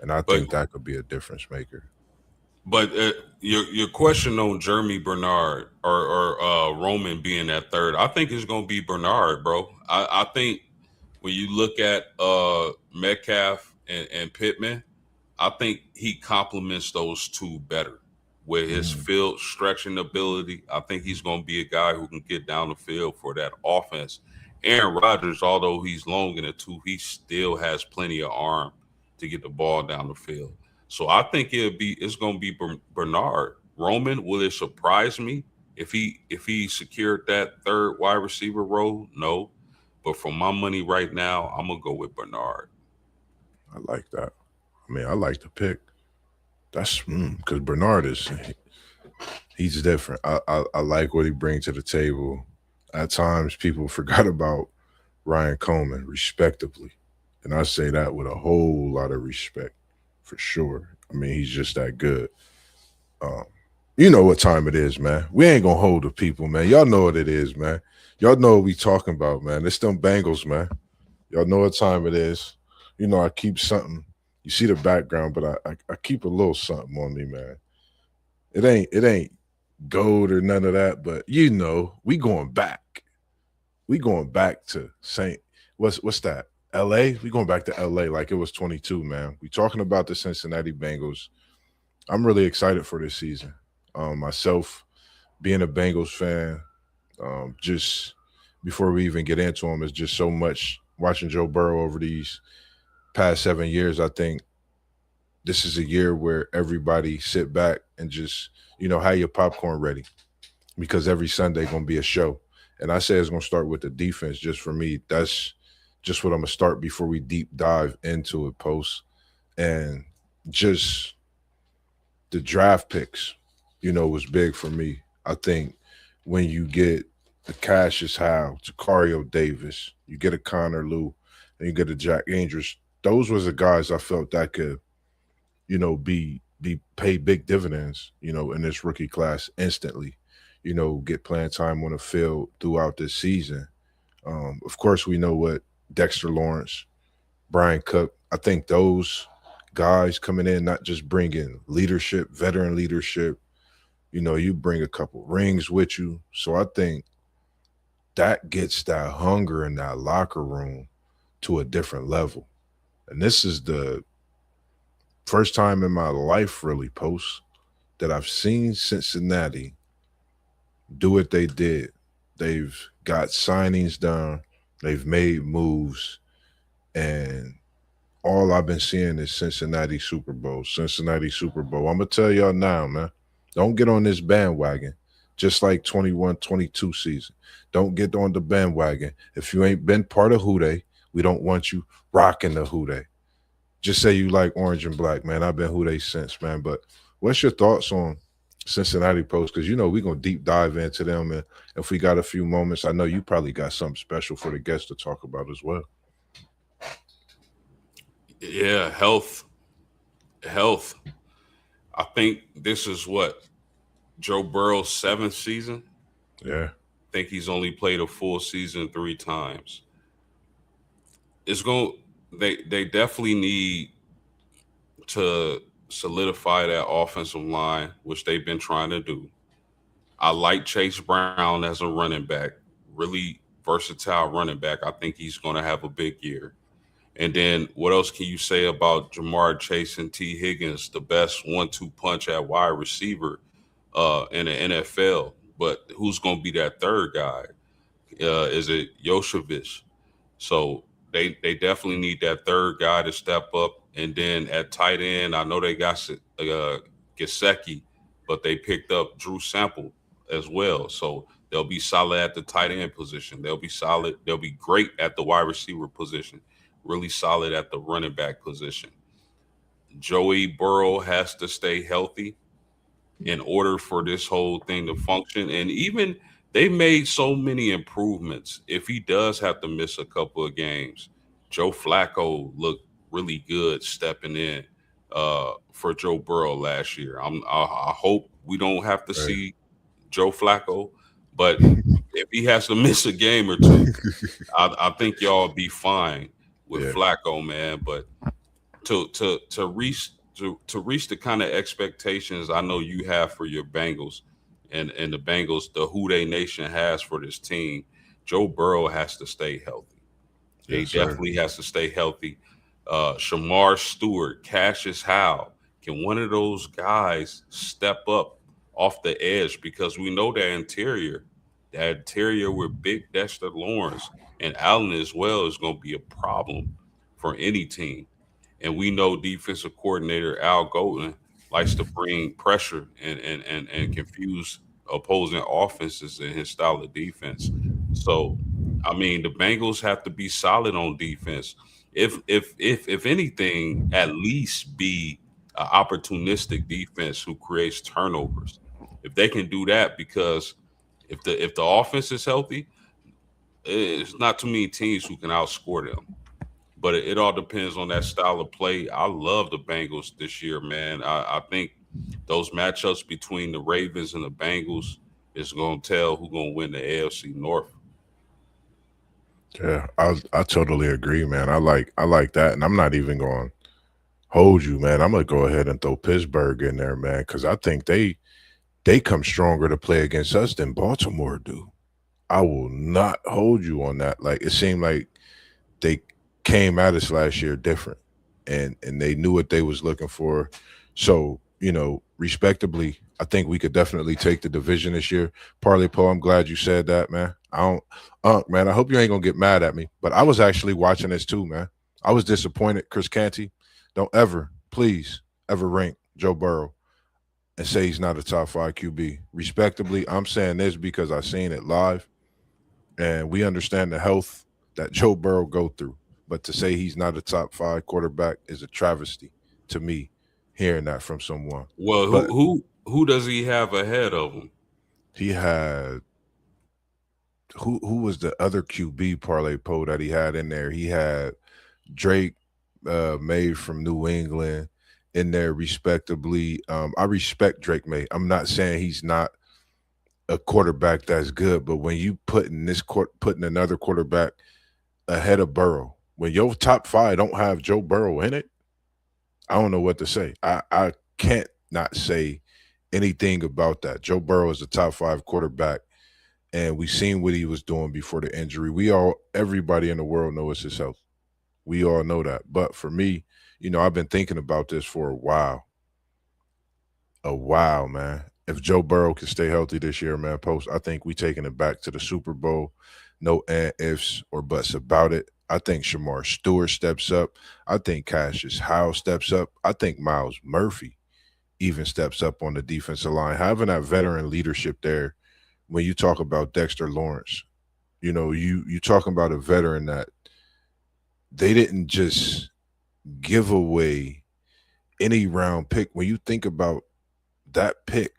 And I But think that could be a difference maker. but your question on Jeremy Bernard or Roman being that third, I think it's gonna be Bernard, bro. I think when you look at Metcalf and Pittman, I think he complements those two better with his Mm, field stretching ability. I think he's going to be a guy who can get down the field for that offense. Aaron Rodgers, although he's long in the tooth, he still has plenty of arm to get the ball down the field. So I think it's going to be Bernard. Roman, will it surprise me if he secured that third wide receiver role? No, but for my money right now, I'm gonna go with Bernard. I like that. I mean, I like the pick. That's because Bernard he's different. I like what he brings to the table. At times, people forgot about Ryan Coleman, respectively, and I say that with a whole lot of respect, for sure. I mean, he's just that good. Um, you know what time it is, man. We ain't gonna hold the people, man. Y'all know what it is, man. Y'all know what we talking about, man. It's them Bengals, man. Y'all know what time it is. I keep something. You see the background, but I keep a little something on me, man. It ain't gold or none of that, but we going back. We going back to Saint. What's that? L.A. We going back to L.A. like it was 22, man. We talking about the Cincinnati Bengals. I'm really excited for this season. Myself being a Bengals fan, just before we even get into them, is just so much watching Joe Burrow over these past 7 years. I think this is a year where everybody sit back and just have your popcorn ready because every Sunday gonna be a show. And I say it's gonna start with the defense. Just for me, that's just what I'm gonna start before we deep dive into it. Post and just the draft picks, was big for me. I think when you get a Cassius Howe, Tacario Davis, you get a Connor Lew, and you get a Jack Andrews. Those was the guys I felt that could, be pay big dividends, in this rookie class instantly. Get playing time on the field throughout this season. Of course, we know what Dexter Lawrence, Brian Cook. I think those guys coming in, not just bringing leadership, veteran leadership. You bring a couple rings with you. So I think that gets that hunger in that locker room to a different level. And this is the first time in my life, really, Post, that I've seen Cincinnati do what they did. They've got signings done, they've made moves, and all I've been seeing is Cincinnati Super Bowl, Cincinnati Super Bowl. I'm going to tell y'all now, man, don't get on this bandwagon. Just like 21-22 season. Don't get on the bandwagon. If you ain't been part of Who Dey, we don't want you rocking the Who Dey. Just say you like orange and black, man. I've been Who Dey since, man. But what's your thoughts on Cincinnati Post? Because we're gonna deep dive into them, and if we got a few moments, I know you probably got something special for the guests to talk about as well. Yeah, health. I think this is what Joe Burrow's seventh season. Yeah, I think he's only played a full season 3 times. It's going. they definitely need to solidify that offensive line, which they've been trying to do. I like Chase Brown as a running back, really versatile running back. I think he's going to have a big year. And then what else can you say about Jamar Chase and T. Higgins, the best 1-2 punch at wide receiver in the NFL? But who's going to be that third guy? Is it Yoshevich? So they definitely need that third guy to step up. And then at tight end, I know they got Gesicki, but they picked up Drew Sample as well. So they'll be solid at the tight end position. They'll be solid. They'll be great at the wide receiver position. Really solid at the running back position. Joey Burrow has to stay healthy in order for this whole thing to function. And even they made so many improvements. If he does have to miss a couple of games, Joe Flacco looked really good stepping in for Joe Burrow last year. I hope we don't have to Right. see Joe Flacco, but if he has to miss a game or two, I think y'all be fine with Yeah, Flacco, man. But to reach the kind of expectations I know you have for your Bengals and the Bengals, the Who They Nation has for this team, Joe Burrow has to stay healthy. He yes, sir. definitely has to stay healthy. Shamar Stewart, Cassius Howe, can one of those guys step up off the edge because we know that interior with Big Dexter Lawrence and Allen as well is going to be a problem for any team. And we know defensive coordinator Al Golden likes to bring pressure and confuse opposing offenses in his style of defense. So, I mean, the Bengals have to be solid on defense. If anything, at least be an opportunistic defense who creates turnovers. If they can do that, because if the offense is healthy, it's not too many teams who can outscore them, but it all depends on that style of play. I love the Bengals this year, man. I think those matchups between the Ravens and the Bengals is going to tell who's going to win the AFC North. Yeah, I totally agree, man. I like that, and I'm not even going to hold you, man. I'm gonna go ahead and throw Pittsburgh in there, man, because I think they come stronger to play against us than Baltimore do. I will not hold you on that. Like it seemed like they came at us last year different, and they knew what they was looking for. So respectably, I think we could definitely take the division this year. Parlay Poe, I'm glad you said that, man. I don't, man. I hope you ain't gonna get mad at me, but I was actually watching this too, man. I was disappointed. Chris Canty, don't ever, please, ever rank Joe Burrow and say he's not a top five QB. Respectably, I'm saying this because I seen it live and we understand the health that Joe Burrow go through. But to say he's not a top five quarterback is a travesty to me. Hearing that from someone, Well, but who does he have ahead of him? he had who was the other QB parlay Poe that he had in there? He had Drake, May from New England in there, respectably. I respect Drake May. I'm not saying he's not a quarterback that's good, but when you putting another quarterback ahead of Burrow, when your top five don't have Joe Burrow in it, I don't know what to say. I can't not say anything about that. Joe Burrow is a top five quarterback, and we seen what he was doing before the injury. Everybody in the world knows it's his health. We all know that. But for me, I've been thinking about this for a while, man. If Joe Burrow can stay healthy this year, man, post, I think we taking it back to the Super Bowl. No ifs or buts about it. I think Shamar Stewart steps up. I think Cassius Howe steps up. I think Miles Murphy even steps up on the defensive line. Having that veteran leadership there when you talk about Dexter Lawrence, you talking about a veteran that they didn't just give away any round pick. When you think about that pick,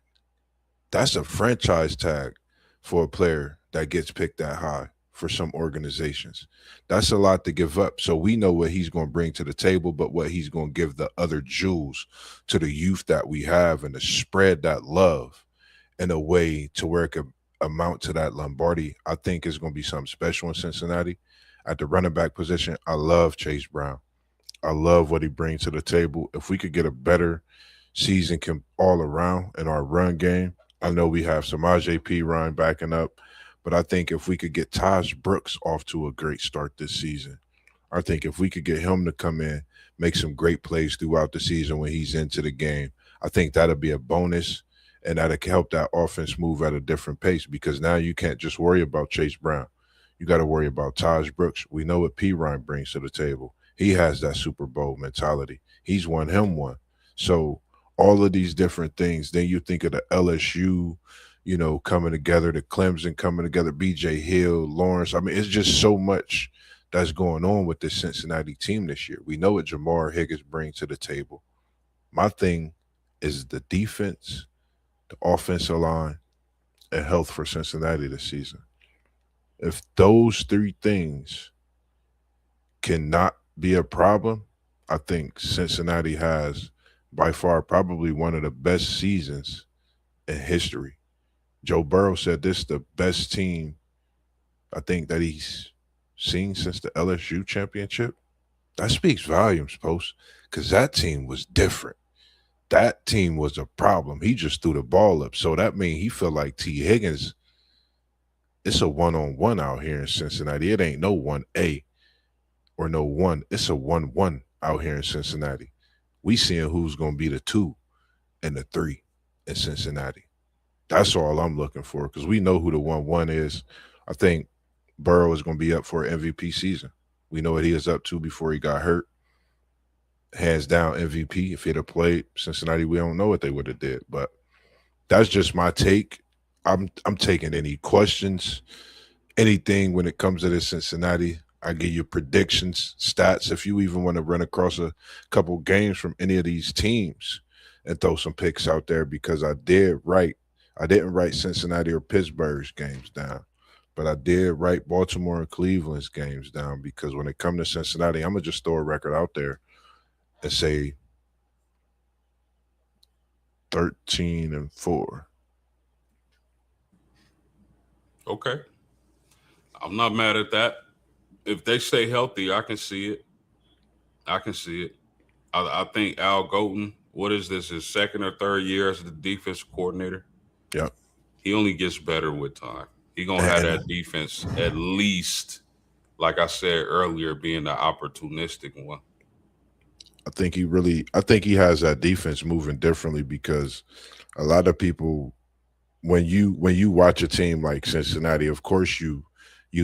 that's a franchise tag for a player that gets picked that high for some organizations. That's a lot to give up. So we know what he's going to bring to the table, but what he's going to give the other jewels to the youth that we have and to spread that love in a way to where it could amount to that Lombardi, I think is going to be something special in Cincinnati. At the running back position, I love Chase Brown. I love what he brings to the table. If we could get a better season all around in our run game, I know we have Samaje P. Ryan backing up, but I think if we could get Taj Brooks off to a great start this season, I think if we could get him to come in, make some great plays throughout the season when he's into the game, I think that'll be a bonus and that'll help that offense move at a different pace because now you can't just worry about Chase Brown. You got to worry about Taj Brooks. We know what P. Ryan brings to the table. He has that Super Bowl mentality. He's won him one. So all of these different things. Then you think of the LSU, coming together, the Clemson coming together, BJ Hill, Lawrence. I mean, it's just so much that's going on with this Cincinnati team this year. We know what Jamar Higgins brings to the table. My thing is the defense, the offensive line, and health for Cincinnati this season. If those three things cannot be a problem, I think Cincinnati has by far probably one of the best seasons in history. Joe Burrow said this is the best team I think that he's seen since the LSU championship. That speaks volumes, Post, because that team was different. That team was a problem. He just threw the ball up. So that means he felt like T. Higgins, it's a one-on-one out here in Cincinnati. It ain't no 1A or no one. It's a 1-1 out here in Cincinnati. We seeing who's going to be the 2 and the 3 in Cincinnati. That's all I'm looking for because we know who the 1-1 is. I think Burrow is going to be up for an MVP season. We know what he was up to before he got hurt. Hands down MVP. If he'd have played Cincinnati, we don't know what they would have did. But that's just my take. I'm taking any questions, anything when it comes to this Cincinnati. I give you predictions, stats. If you even want to run across a couple games from any of these teams and throw some picks out there, because I didn't write Cincinnati or Pittsburgh's games down, but I did write Baltimore and Cleveland's games down because when it comes to Cincinnati, I'm gonna just throw a record out there and say 13-4. Okay. I'm not mad at that. If they stay healthy, I can see it. I can see it. I think Al Golden, what is this, his second or third year as the defense coordinator? Yep. He only gets better with time. He gonna have And that defense at least, like I said earlier, being the opportunistic one. I think he has that defense moving differently because a lot of people when you watch a team like Cincinnati, of course you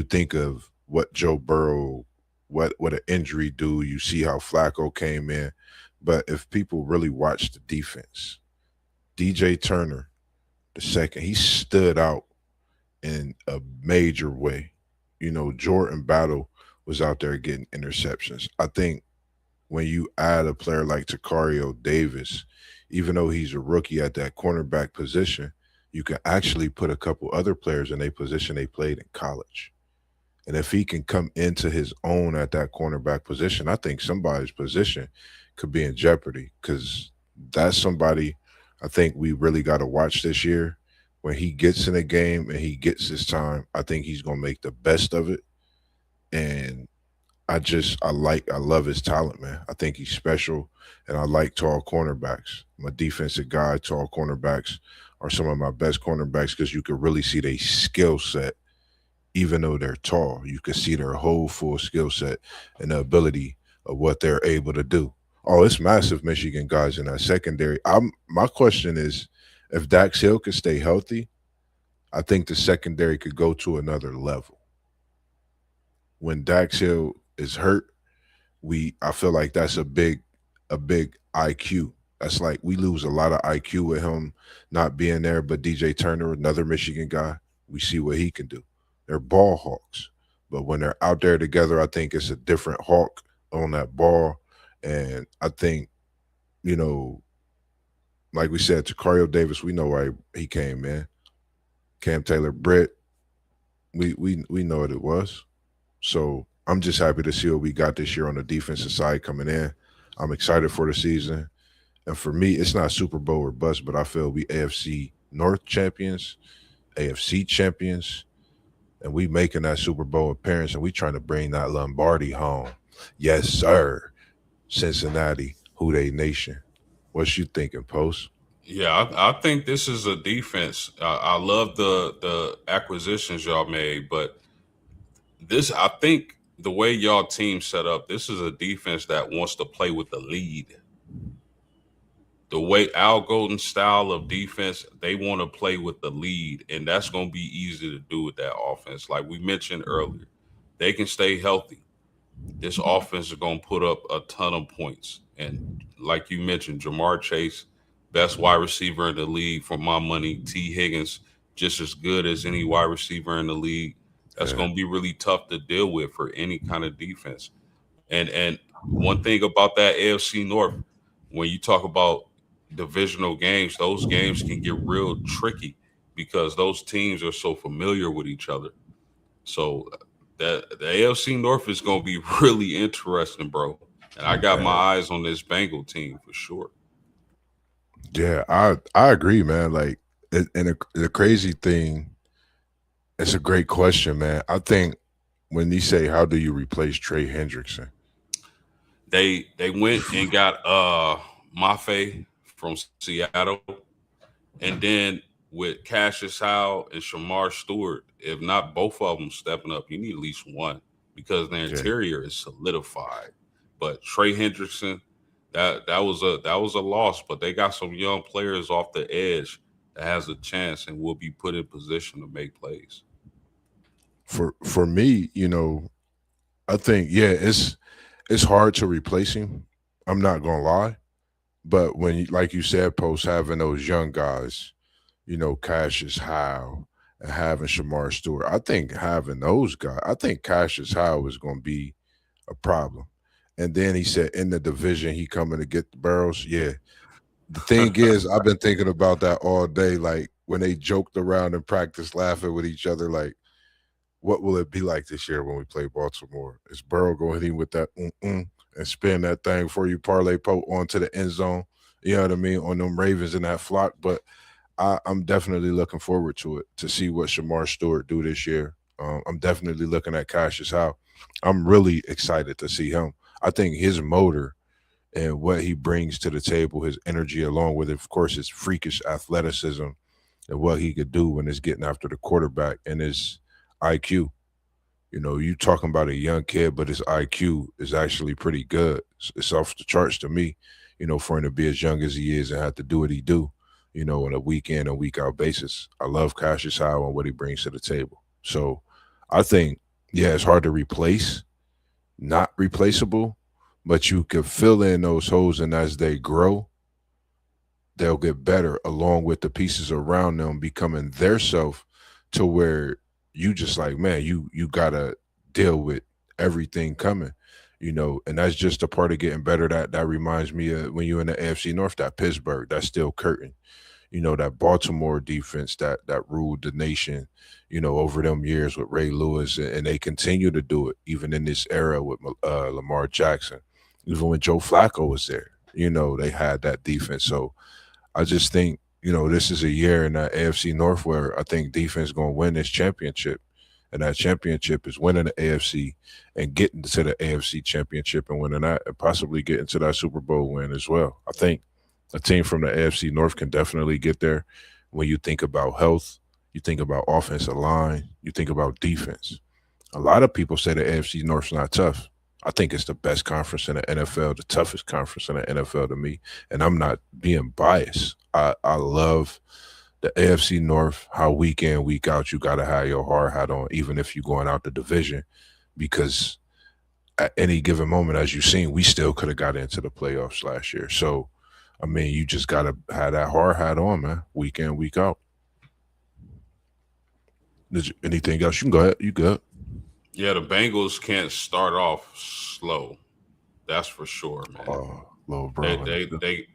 think of what Joe Burrow, what an injury do. You see how Flacco came in, but if people really watch the defense, DJ Turner, the second, he stood out in a major way. Jordan Battle was out there getting interceptions. I think when you add a player like Takario Davis, even though he's a rookie at that cornerback position, you can actually put a couple other players in a position they played in college. And if he can come into his own at that cornerback position, I think somebody's position could be in jeopardy because that's somebody I think we really got to watch this year. When he gets in a game and he gets his time, I think he's going to make the best of it. And I love his talent, man. I think he's special, and I like tall cornerbacks. I'm a defensive guy. Tall cornerbacks are some of my best cornerbacks because you can really see their skill set, even though they're tall. You can see their whole full skill set and the ability of what they're able to do. Oh, it's massive, Michigan guys in that secondary. My question is, if Dax Hill could stay healthy, I think the secondary could go to another level. When Dax Hill is hurt, I feel like that's a big IQ. That's like we lose a lot of IQ with him not being there. But DJ Turner, another Michigan guy, we see what he can do. They're ball hawks, but when they're out there together, I think it's a different hawk on that ball. And I think you know, like we said, Takario Davis, we know why he came, man. Cam Taylor Britt, we know what it was. So I'm just happy to see what we got this year on the defensive side coming in. I'm excited for the season. And for me, it's not Super Bowl or bust, but I feel we AFC North champions, AFC champions, and we making that Super Bowl appearance, and we trying to bring that Lombardi home. Yes, sir. Cincinnati, who they nation. What you thinking, Post? Yeah, I think this is a defense. I love the acquisitions y'all made, but this I think the way y'all team set up, this is a defense that wants to play with the lead. The way Al Golden's style of defense, they want to play with the lead, and that's going to be easy to do with that offense. Like we mentioned earlier, they can stay healthy. This offense is going to put up a ton of points. And like you mentioned, Jamar Chase, best wide receiver in the league for my money. T. Higgins, just as good as any wide receiver in the league. That's Yeah, going to be really tough to deal with for any kind of defense. And one thing about that AFC North, when you talk about divisional games, those games can get real tricky because those teams are so familiar with each other. So that the AFC North is going to be really interesting, bro. And I got my yeah, eyes on this Bengal team for sure. yeah. I agree, man. Like, and the crazy thing, it's a great question, man. I think when you say how do you replace Trey Hendrickson, They went and got Mafe from Seattle, and then with Cassius Howe and Shamar Stewart, if not both of them stepping up, you need at least one because the yeah, interior is solidified. But Trey Hendrickson, that was a loss, but they got some young players off the edge that has a chance and will be put in position to make plays. for me, I think it's hard to replace him. I'm not gonna lie, but when like you said, Post having those young guys, Cassius Howe and having Shamar Stewart, I think having those guys, I think Cassius Howe is gonna be a problem. And then he said in the division he coming to get the barrels. Yeah. The thing is, I've been thinking about that all day. Like when they joked around in practice, laughing with each other, like what will it be like this year when we play Baltimore? Is Burrow going to hit him with that and spin that thing for you, parlay po onto the end zone? You know what I mean? On them Ravens in that flock. But I'm definitely looking forward to it to see what Shamar Stewart do this year. I'm definitely looking at Cassius Howe. I'm really excited to see him. I think his motor and what he brings to the table, his energy, along with, of course, his freakish athleticism and what he could do when it's getting after the quarterback and his IQ. You talking about a young kid, but his IQ is actually pretty good. It's off the charts to me, for him to be as young as he is and have to do what he do, on a week in and week out basis. I love Cassius Howe and what he brings to the table. So I think, yeah, it's hard to replace, not replaceable, but you can fill in those holes, and as they grow, they'll get better along with the pieces around them becoming their self to where you just like, man, you gotta deal with everything coming, and that's just a part of getting better. That reminds me of when you're in the AFC North, that Pittsburgh, that Steel Curtain, that Baltimore defense that ruled the nation, over them years with Ray Lewis, and they continue to do it even in this era with Lamar Jackson, even when Joe Flacco was there. They had that defense. So I just think, this is a year in that AFC North where I think defense going to win this championship. And that championship is winning the AFC and getting to the AFC championship and winning that and possibly getting to that Super Bowl win as well. I think a team from the AFC North can definitely get there. When you think about health, you think about offensive line, you think about defense. A lot of people say the AFC North's not tough. I think it's the best conference in the NFL, the toughest conference in the NFL to me. And I'm not being biased. I love the AFC North, how week in, week out, you got to have your hard hat on, even if you're going out the division, because at any given moment, as you've seen, we still could have got into the playoffs last year. So, I mean, you just got to have that hard hat on, man, week in, week out. Anything else? You can go ahead. You good. Yeah, the Bengals can't start off slow. That's for sure, man. Oh, little They bro. they they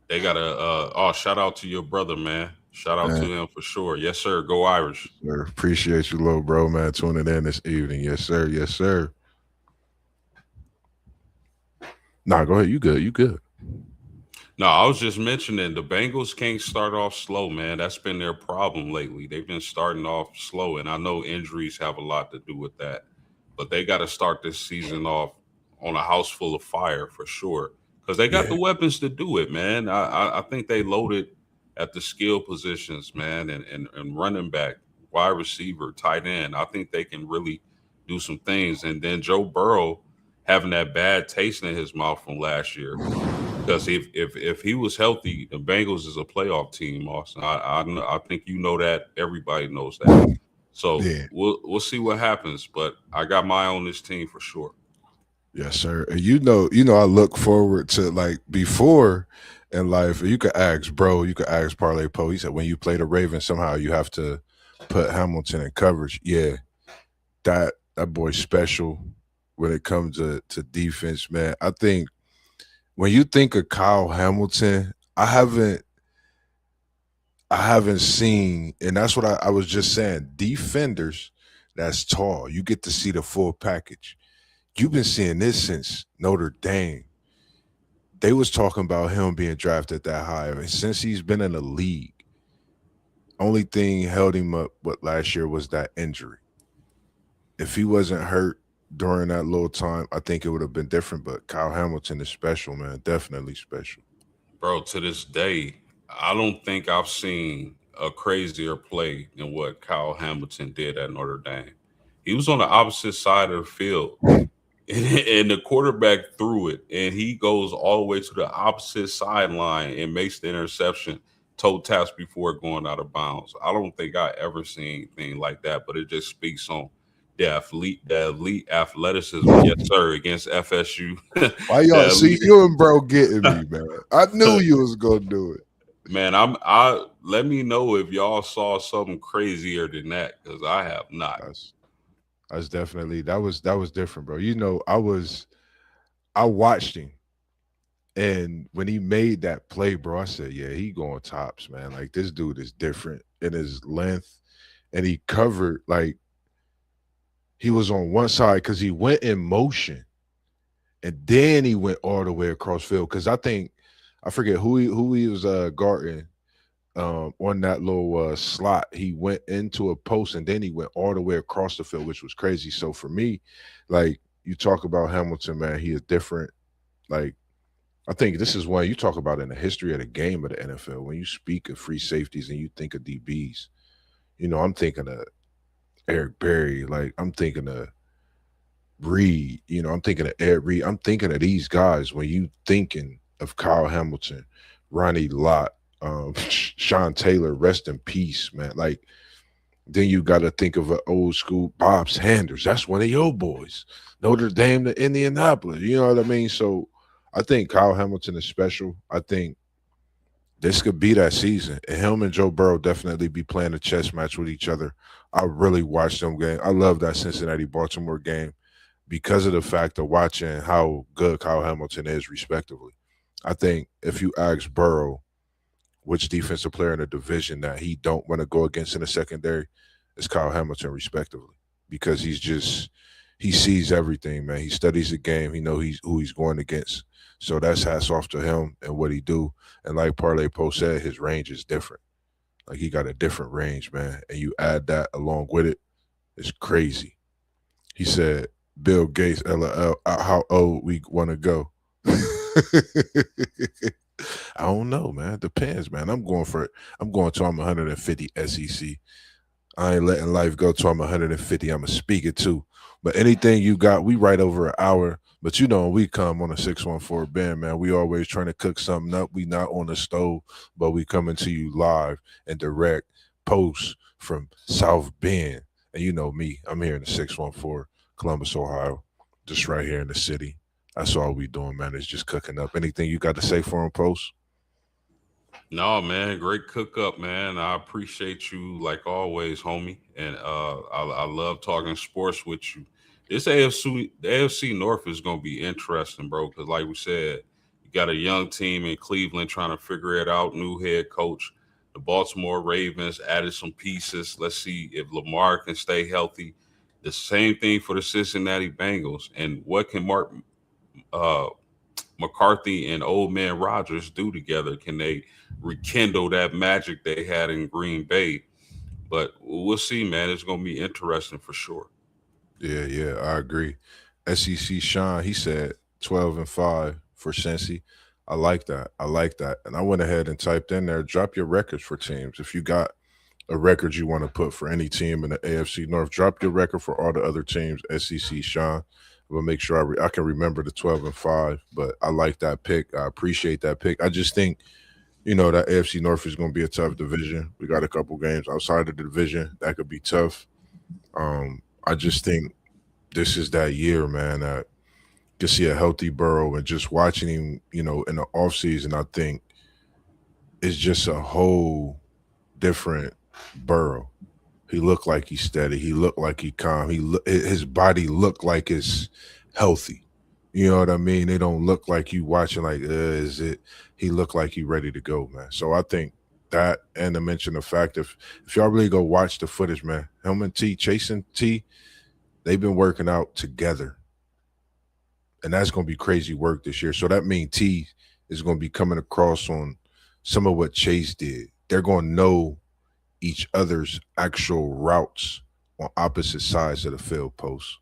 they got to oh, shout out to your brother, man. Shout out to Man, him for sure. Yes, sir. Go Irish. sir, appreciate you, little bro, man, tuning in this evening. Yes, sir. Yes, sir. Nah, go ahead. You good. You good. No, I was just mentioning the Bengals can't start off slow, man. That's been their problem lately. They've been starting off slow, and I know injuries have a lot to do with that. But they got to start this season off on a house full of fire for sure, because they got Yeah. the weapons to do it, man. I think they loaded at the skill positions, man, and running back, wide receiver, tight end. I think they can really do some things. And then Joe Burrow having that bad taste in his mouth from last year, because if he was healthy, the Bengals is a playoff team, Austin. I think you know that. Everybody knows that. So Yeah. we'll see what happens. But I got my own this team for sure. Yes, sir. And I look forward to like before in life. You could ask, bro. You could ask Parlay Poe. He said when you play the Ravens, somehow you have to put Hamilton in coverage. Yeah, that boy's special when it comes to defense, man. I think when you think of Kyle Hamilton, I haven't seen, and that's what I was just saying. Defenders that's tall, you get to see the full package. You've been seeing this since Notre Dame. They was talking about him being drafted that high. And since he's been in the league, only thing held him up what last year was that injury. If he wasn't hurt during that little time, I think it would have been different. But Kyle Hamilton is special, man. Definitely special. Bro, to this day, I don't think I've seen a crazier play than what Kyle Hamilton did at Notre Dame. He was on the opposite side of the field, and the quarterback threw it, and he goes all the way to the opposite sideline and makes the interception, toe taps before going out of bounds. I don't think I ever seen anything like that, but it just speaks on the elite athleticism, yes sir, against FSU. Why y'all the see elite, you and bro getting me, man? I knew you was gonna do it. man, I let me know if y'all saw something crazier than that, because I have not. That's that's definitely that was different, bro. I watched him, and when he made that play, bro, I said, yeah, he going tops, man. Like this dude is different in his length, and he covered like he was on one side because he went in motion, and then he went all the way across field. Because I forget who he was guarding on that little slot. He went into a post and then he went all the way across the field, which was crazy. So for me, like you talk about Hamilton, man, he is different. Like I think this is one you talk about in the history of the game of the NFL. When you speak of free safeties and you think of DBs, I'm thinking of Eric Berry. Like I'm thinking of Reed. I'm thinking of Ed Reed. I'm thinking of these guys when you thinking of Kyle Hamilton, Ronnie Lott, Sean Taylor, rest in peace, man. Like then you got to think of an old school Bob Sanders. That's one of your boys. Notre Dame to Indianapolis. You know what I mean? So I think Kyle Hamilton is special. I think this could be that season. And him and Joe Burrow definitely be playing a chess match with each other. I really watched them game. I love that Cincinnati Baltimore game because of the fact of watching how good Kyle Hamilton is, respectively. I think if you ask Burrow which defensive player in the division that he don't want to go against in the secondary, it's Kyle Hamilton, respectively, because he sees everything, man. He studies the game. He know who he's going against. So that's hats off to him and what he do. And like Parlay Post said, his range is different. Like he got a different range, man. And you add that along with it, it's crazy. He said, Bill Gates, LL, how old we want to go. I don't know, man. Depends, man. I'm going to I'm 150 SEC. I ain't letting life go till I'm 150. I'm going to speak it too. But anything you got, we right over an hour. But we come on a 614 band, man. We always trying to cook something up. We not on the stove, but we coming to you live and direct post from South Bend. And you know me, I'm here in the 614, Columbus, Ohio, just right here in the city. That's all we doing, man. Is just cooking up. Anything you got to say for him, post? No, man, great cook up, man. I appreciate you like always, homie. And I love talking sports with you. This AFC North is gonna be interesting, bro. Because like we said, you got a young team in Cleveland trying to figure it out. New head coach. The Baltimore Ravens added some pieces. Let's see if Lamar can stay healthy. The same thing for the Cincinnati Bengals. And what can uh, McCarthy and Old Man Rogers do together? Can they rekindle that magic they had in Green Bay? But we'll see, man. It's going to be interesting for sure. Yeah, yeah, I agree. SEC Sean, he said 12-5 for Cincy. I like that. I like that. And I went ahead and typed in there, drop your records for teams. If you got a record you want to put for any team in the AFC North, drop your record for all the other teams, SEC Sean. We'll make sure I can remember the 12-5. But I like that pick. I appreciate that pick. I just think, that AFC North is going to be a tough division. We got a couple games outside of the division that could be tough. I just think this is that year, man, that to see a healthy Burrow and just watching him, in the offseason, I think is just a whole different Burrow. He looked like he's steady. He looked like he calm. His body looked like it's healthy. You know what I mean? They don't look like you watching like, is it? He looked like he ready to go, man. So I think that, and to mention the fact, if y'all really go watch the footage, man, him and T chasing T, they've been working out together, and that's going to be crazy work this year. So that means T is going to be coming across on some of what Chase did. They're going to know each other's actual routes on opposite sides of the field post.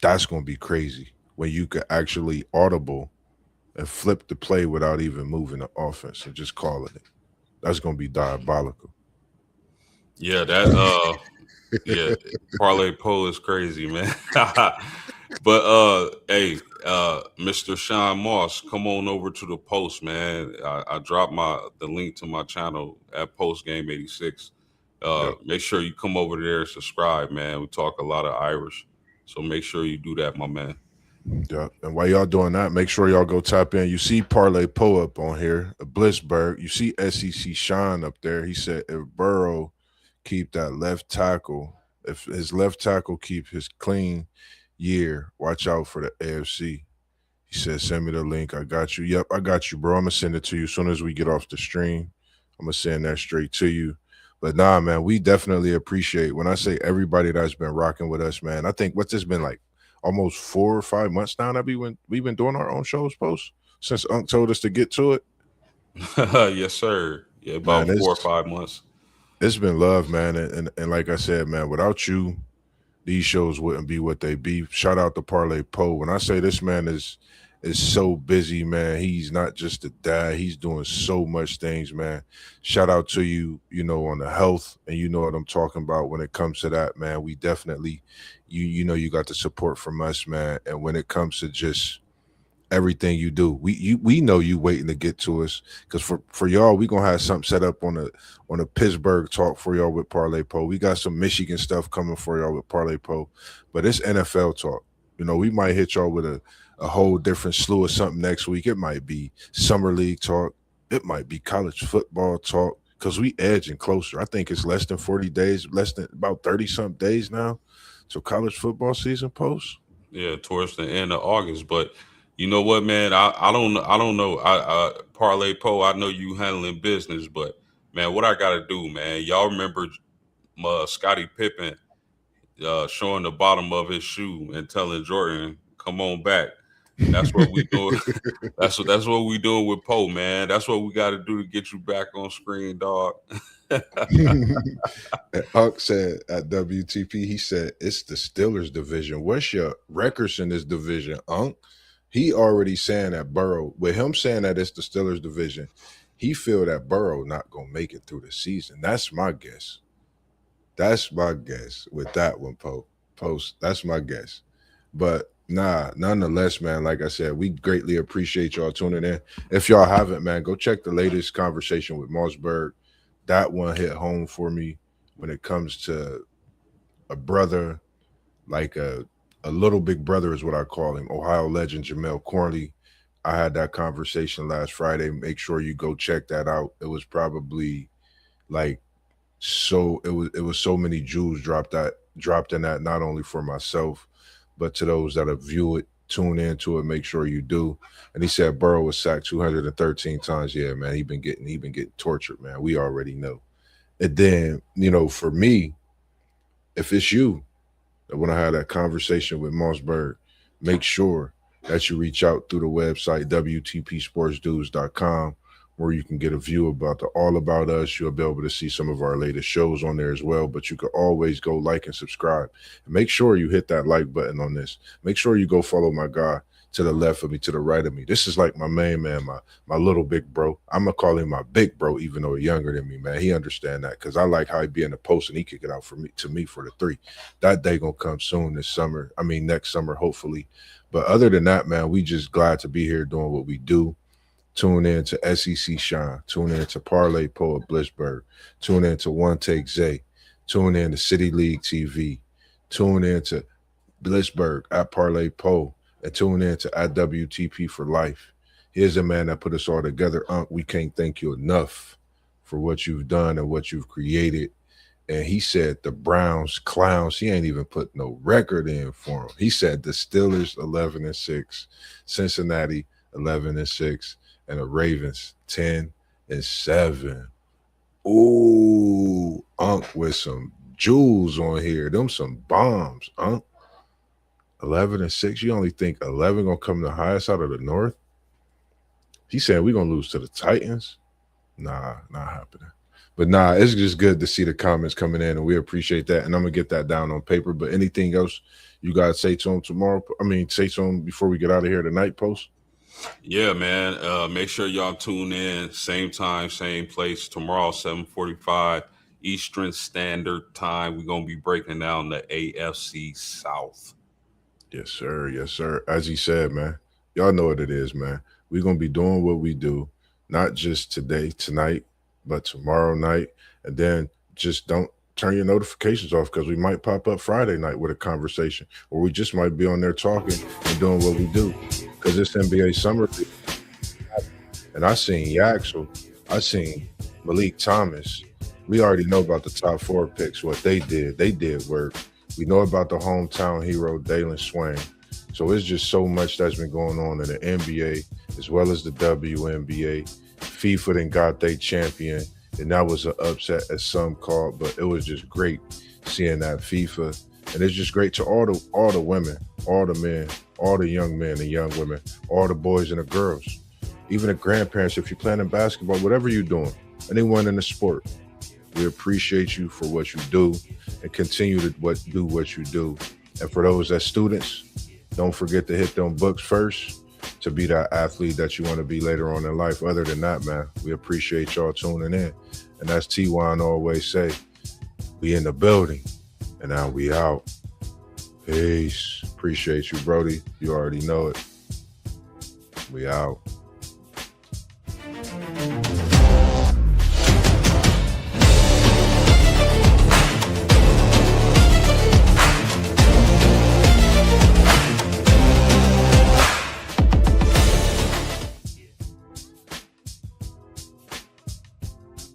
That's going to be crazy when you could actually audible and flip the play without even moving the offense and just calling it. That's going to be diabolical. Yeah, yeah, parlay Poe is crazy, man. But hey, Mr. Sean Moss, come on over to the post, man. I dropped the link to my channel at Post Game 86. Yep. Make sure you come over there and subscribe, man. We talk a lot of Irish, so make sure you do that, my man. Yeah. And while y'all doing that, make sure y'all go tap in. You see Parlay Poe up on here, Blissberg. You see SEC Sean up there. He said if Burrow keep that left tackle, if his left tackle keep his clean year, watch out for the AFC. He said, send me the link. I got you. Yep, I got you, bro. I'm gonna send it to you as soon as we get off the stream. I'm gonna send that straight to you. But nah, man, we definitely appreciate when I say everybody that's been rocking with us, man. I think what's this been like almost 4 or 5 months now that we've been doing our own shows posts since Unc told us to get to it. Yes, sir. Yeah, Man, about 4 or 5 months. it's been love, man. And like I said, man, without you, these shows wouldn't be what they be. Shout out to Parlay Poe. When I say this man is so busy, man. He's not just a dad. He's doing so much things, man. Shout out to you, on the health, and you know what I'm talking about when it comes to that, man. We definitely, you got the support from us, man. And when it comes to just everything you do, we know you waiting to get to us because for y'all, we gonna have something set up on a Pittsburgh talk for y'all with Parlay Poe. We got some Michigan stuff coming for y'all with Parlay Poe, but it's NFL talk. We might hit y'all with a whole different slew of something next week. It might be summer league talk. It might be college football talk because we edging closer. I think it's less than 40 days, less than about 30 some days now. So college football season post. Yeah, towards the end of August. But you know what, man? I don't know. I Parlay Poe, I know you handling business, but man, what I gotta do, man? Y'all remember Scottie Pippen showing the bottom of his shoe and telling Jordan, "Come on back." That's what we do. That's what we doing with Poe, man. That's what we got to do to get you back on screen, dog. Huck said at WTP, he said, it's the Steelers division. What's your records in this division, Unc? He already saying that Burrow, with him saying that it's the Steelers division, he feel that Burrow not going to make it through the season. That's my guess. That's my guess with that one, Post. That's my guess. But nah, nonetheless, man, like I said, we greatly appreciate y'all tuning in. If y'all haven't, man, go check the latest conversation with Mossberg. That one hit home for me when it comes to a brother, like a little big brother is what I call him, Ohio legend Jamel Corley. I had that conversation last Friday. Make sure you go check that out. It was probably like it was so many jewels dropped in that, not only for myself but to those that have view it, tune into it, make sure you do. And he said Burrow was sacked 213 times. Yeah, man, he been getting tortured, man. We already know. And then, for me, if it's you, when I had that conversation with Mossberg, make sure that you reach out through the website, WTPSportsDudes.com, where you can get a view about the All About Us. You'll be able to see some of our latest shows on there as well. But you can always go like and subscribe. And make sure you hit that like button on this. Make sure you go follow my guy to the left of me, to the right of me. This is like my main man, my little big bro. I'm gonna call him my big bro, even though he's younger than me, man. He understand that because I like how he be in the post and he kick it out for me to me for the three. That day gonna come soon this summer. I mean next summer, hopefully. But other than that, man, we just glad to be here doing what we do. Tune in to SEC Shine. Tune in to Parlay Poet Blissberg. Tune in to One Take Zay. Tune in to City League TV. Tune in to Blissberg at Parlay Poe. And tune in to at WTP for Life. Here's a man that put us all together. Unc, we can't thank you enough for what you've done and what you've created. And he said the Browns clowns. He ain't even put no record in for him. He said the Steelers 11-6, Cincinnati 11-6, and the Ravens 10-7. Ooh, Unc with some jewels on here. Them some bombs, Unc. 11-6. You only think 11 gonna come the highest out of the North? He said we gonna lose to the Titans. Nah, not happening. But nah, it's just good to see the comments coming in, and we appreciate that. And I'm gonna get that down on paper. But anything else you guys say to him tomorrow? I mean, say to him before we get out of here tonight, Post? Yeah, man. Make sure y'all tune in. Same time, same place tomorrow, 7:45 Eastern Standard Time. We're gonna be breaking down the AFC South. Yes, sir. Yes, sir. As he said, man, y'all know what it is, man. We're going to be doing what we do, not just today, tonight, but tomorrow night. And then just don't turn your notifications off because we might pop up Friday night with a conversation, or we just might be on there talking and doing what we do because it's NBA Summer League. And I seen Yaxel, I seen Malik Thomas. We already know about the top four picks, what they did. They did work. We know about the hometown hero, Dalen Swain. So it's just so much that's been going on in the NBA as well as the WNBA. FIFA then got their champion, and that was an upset as some called, but it was just great seeing that FIFA. And it's just great to all the women, all the men, all the young men and young women, all the boys and the girls, even the grandparents, if you're playing in basketball, whatever you're doing, anyone in the sport. We appreciate you for what you do and continue to do what you do. And for those that students, don't forget to hit them books first to be that athlete that you want to be later on in life. Other than that, man, we appreciate y'all tuning in. And as T-Wine always say, we in the building and now we out. Peace. Appreciate you, Brody. You already know it. We out.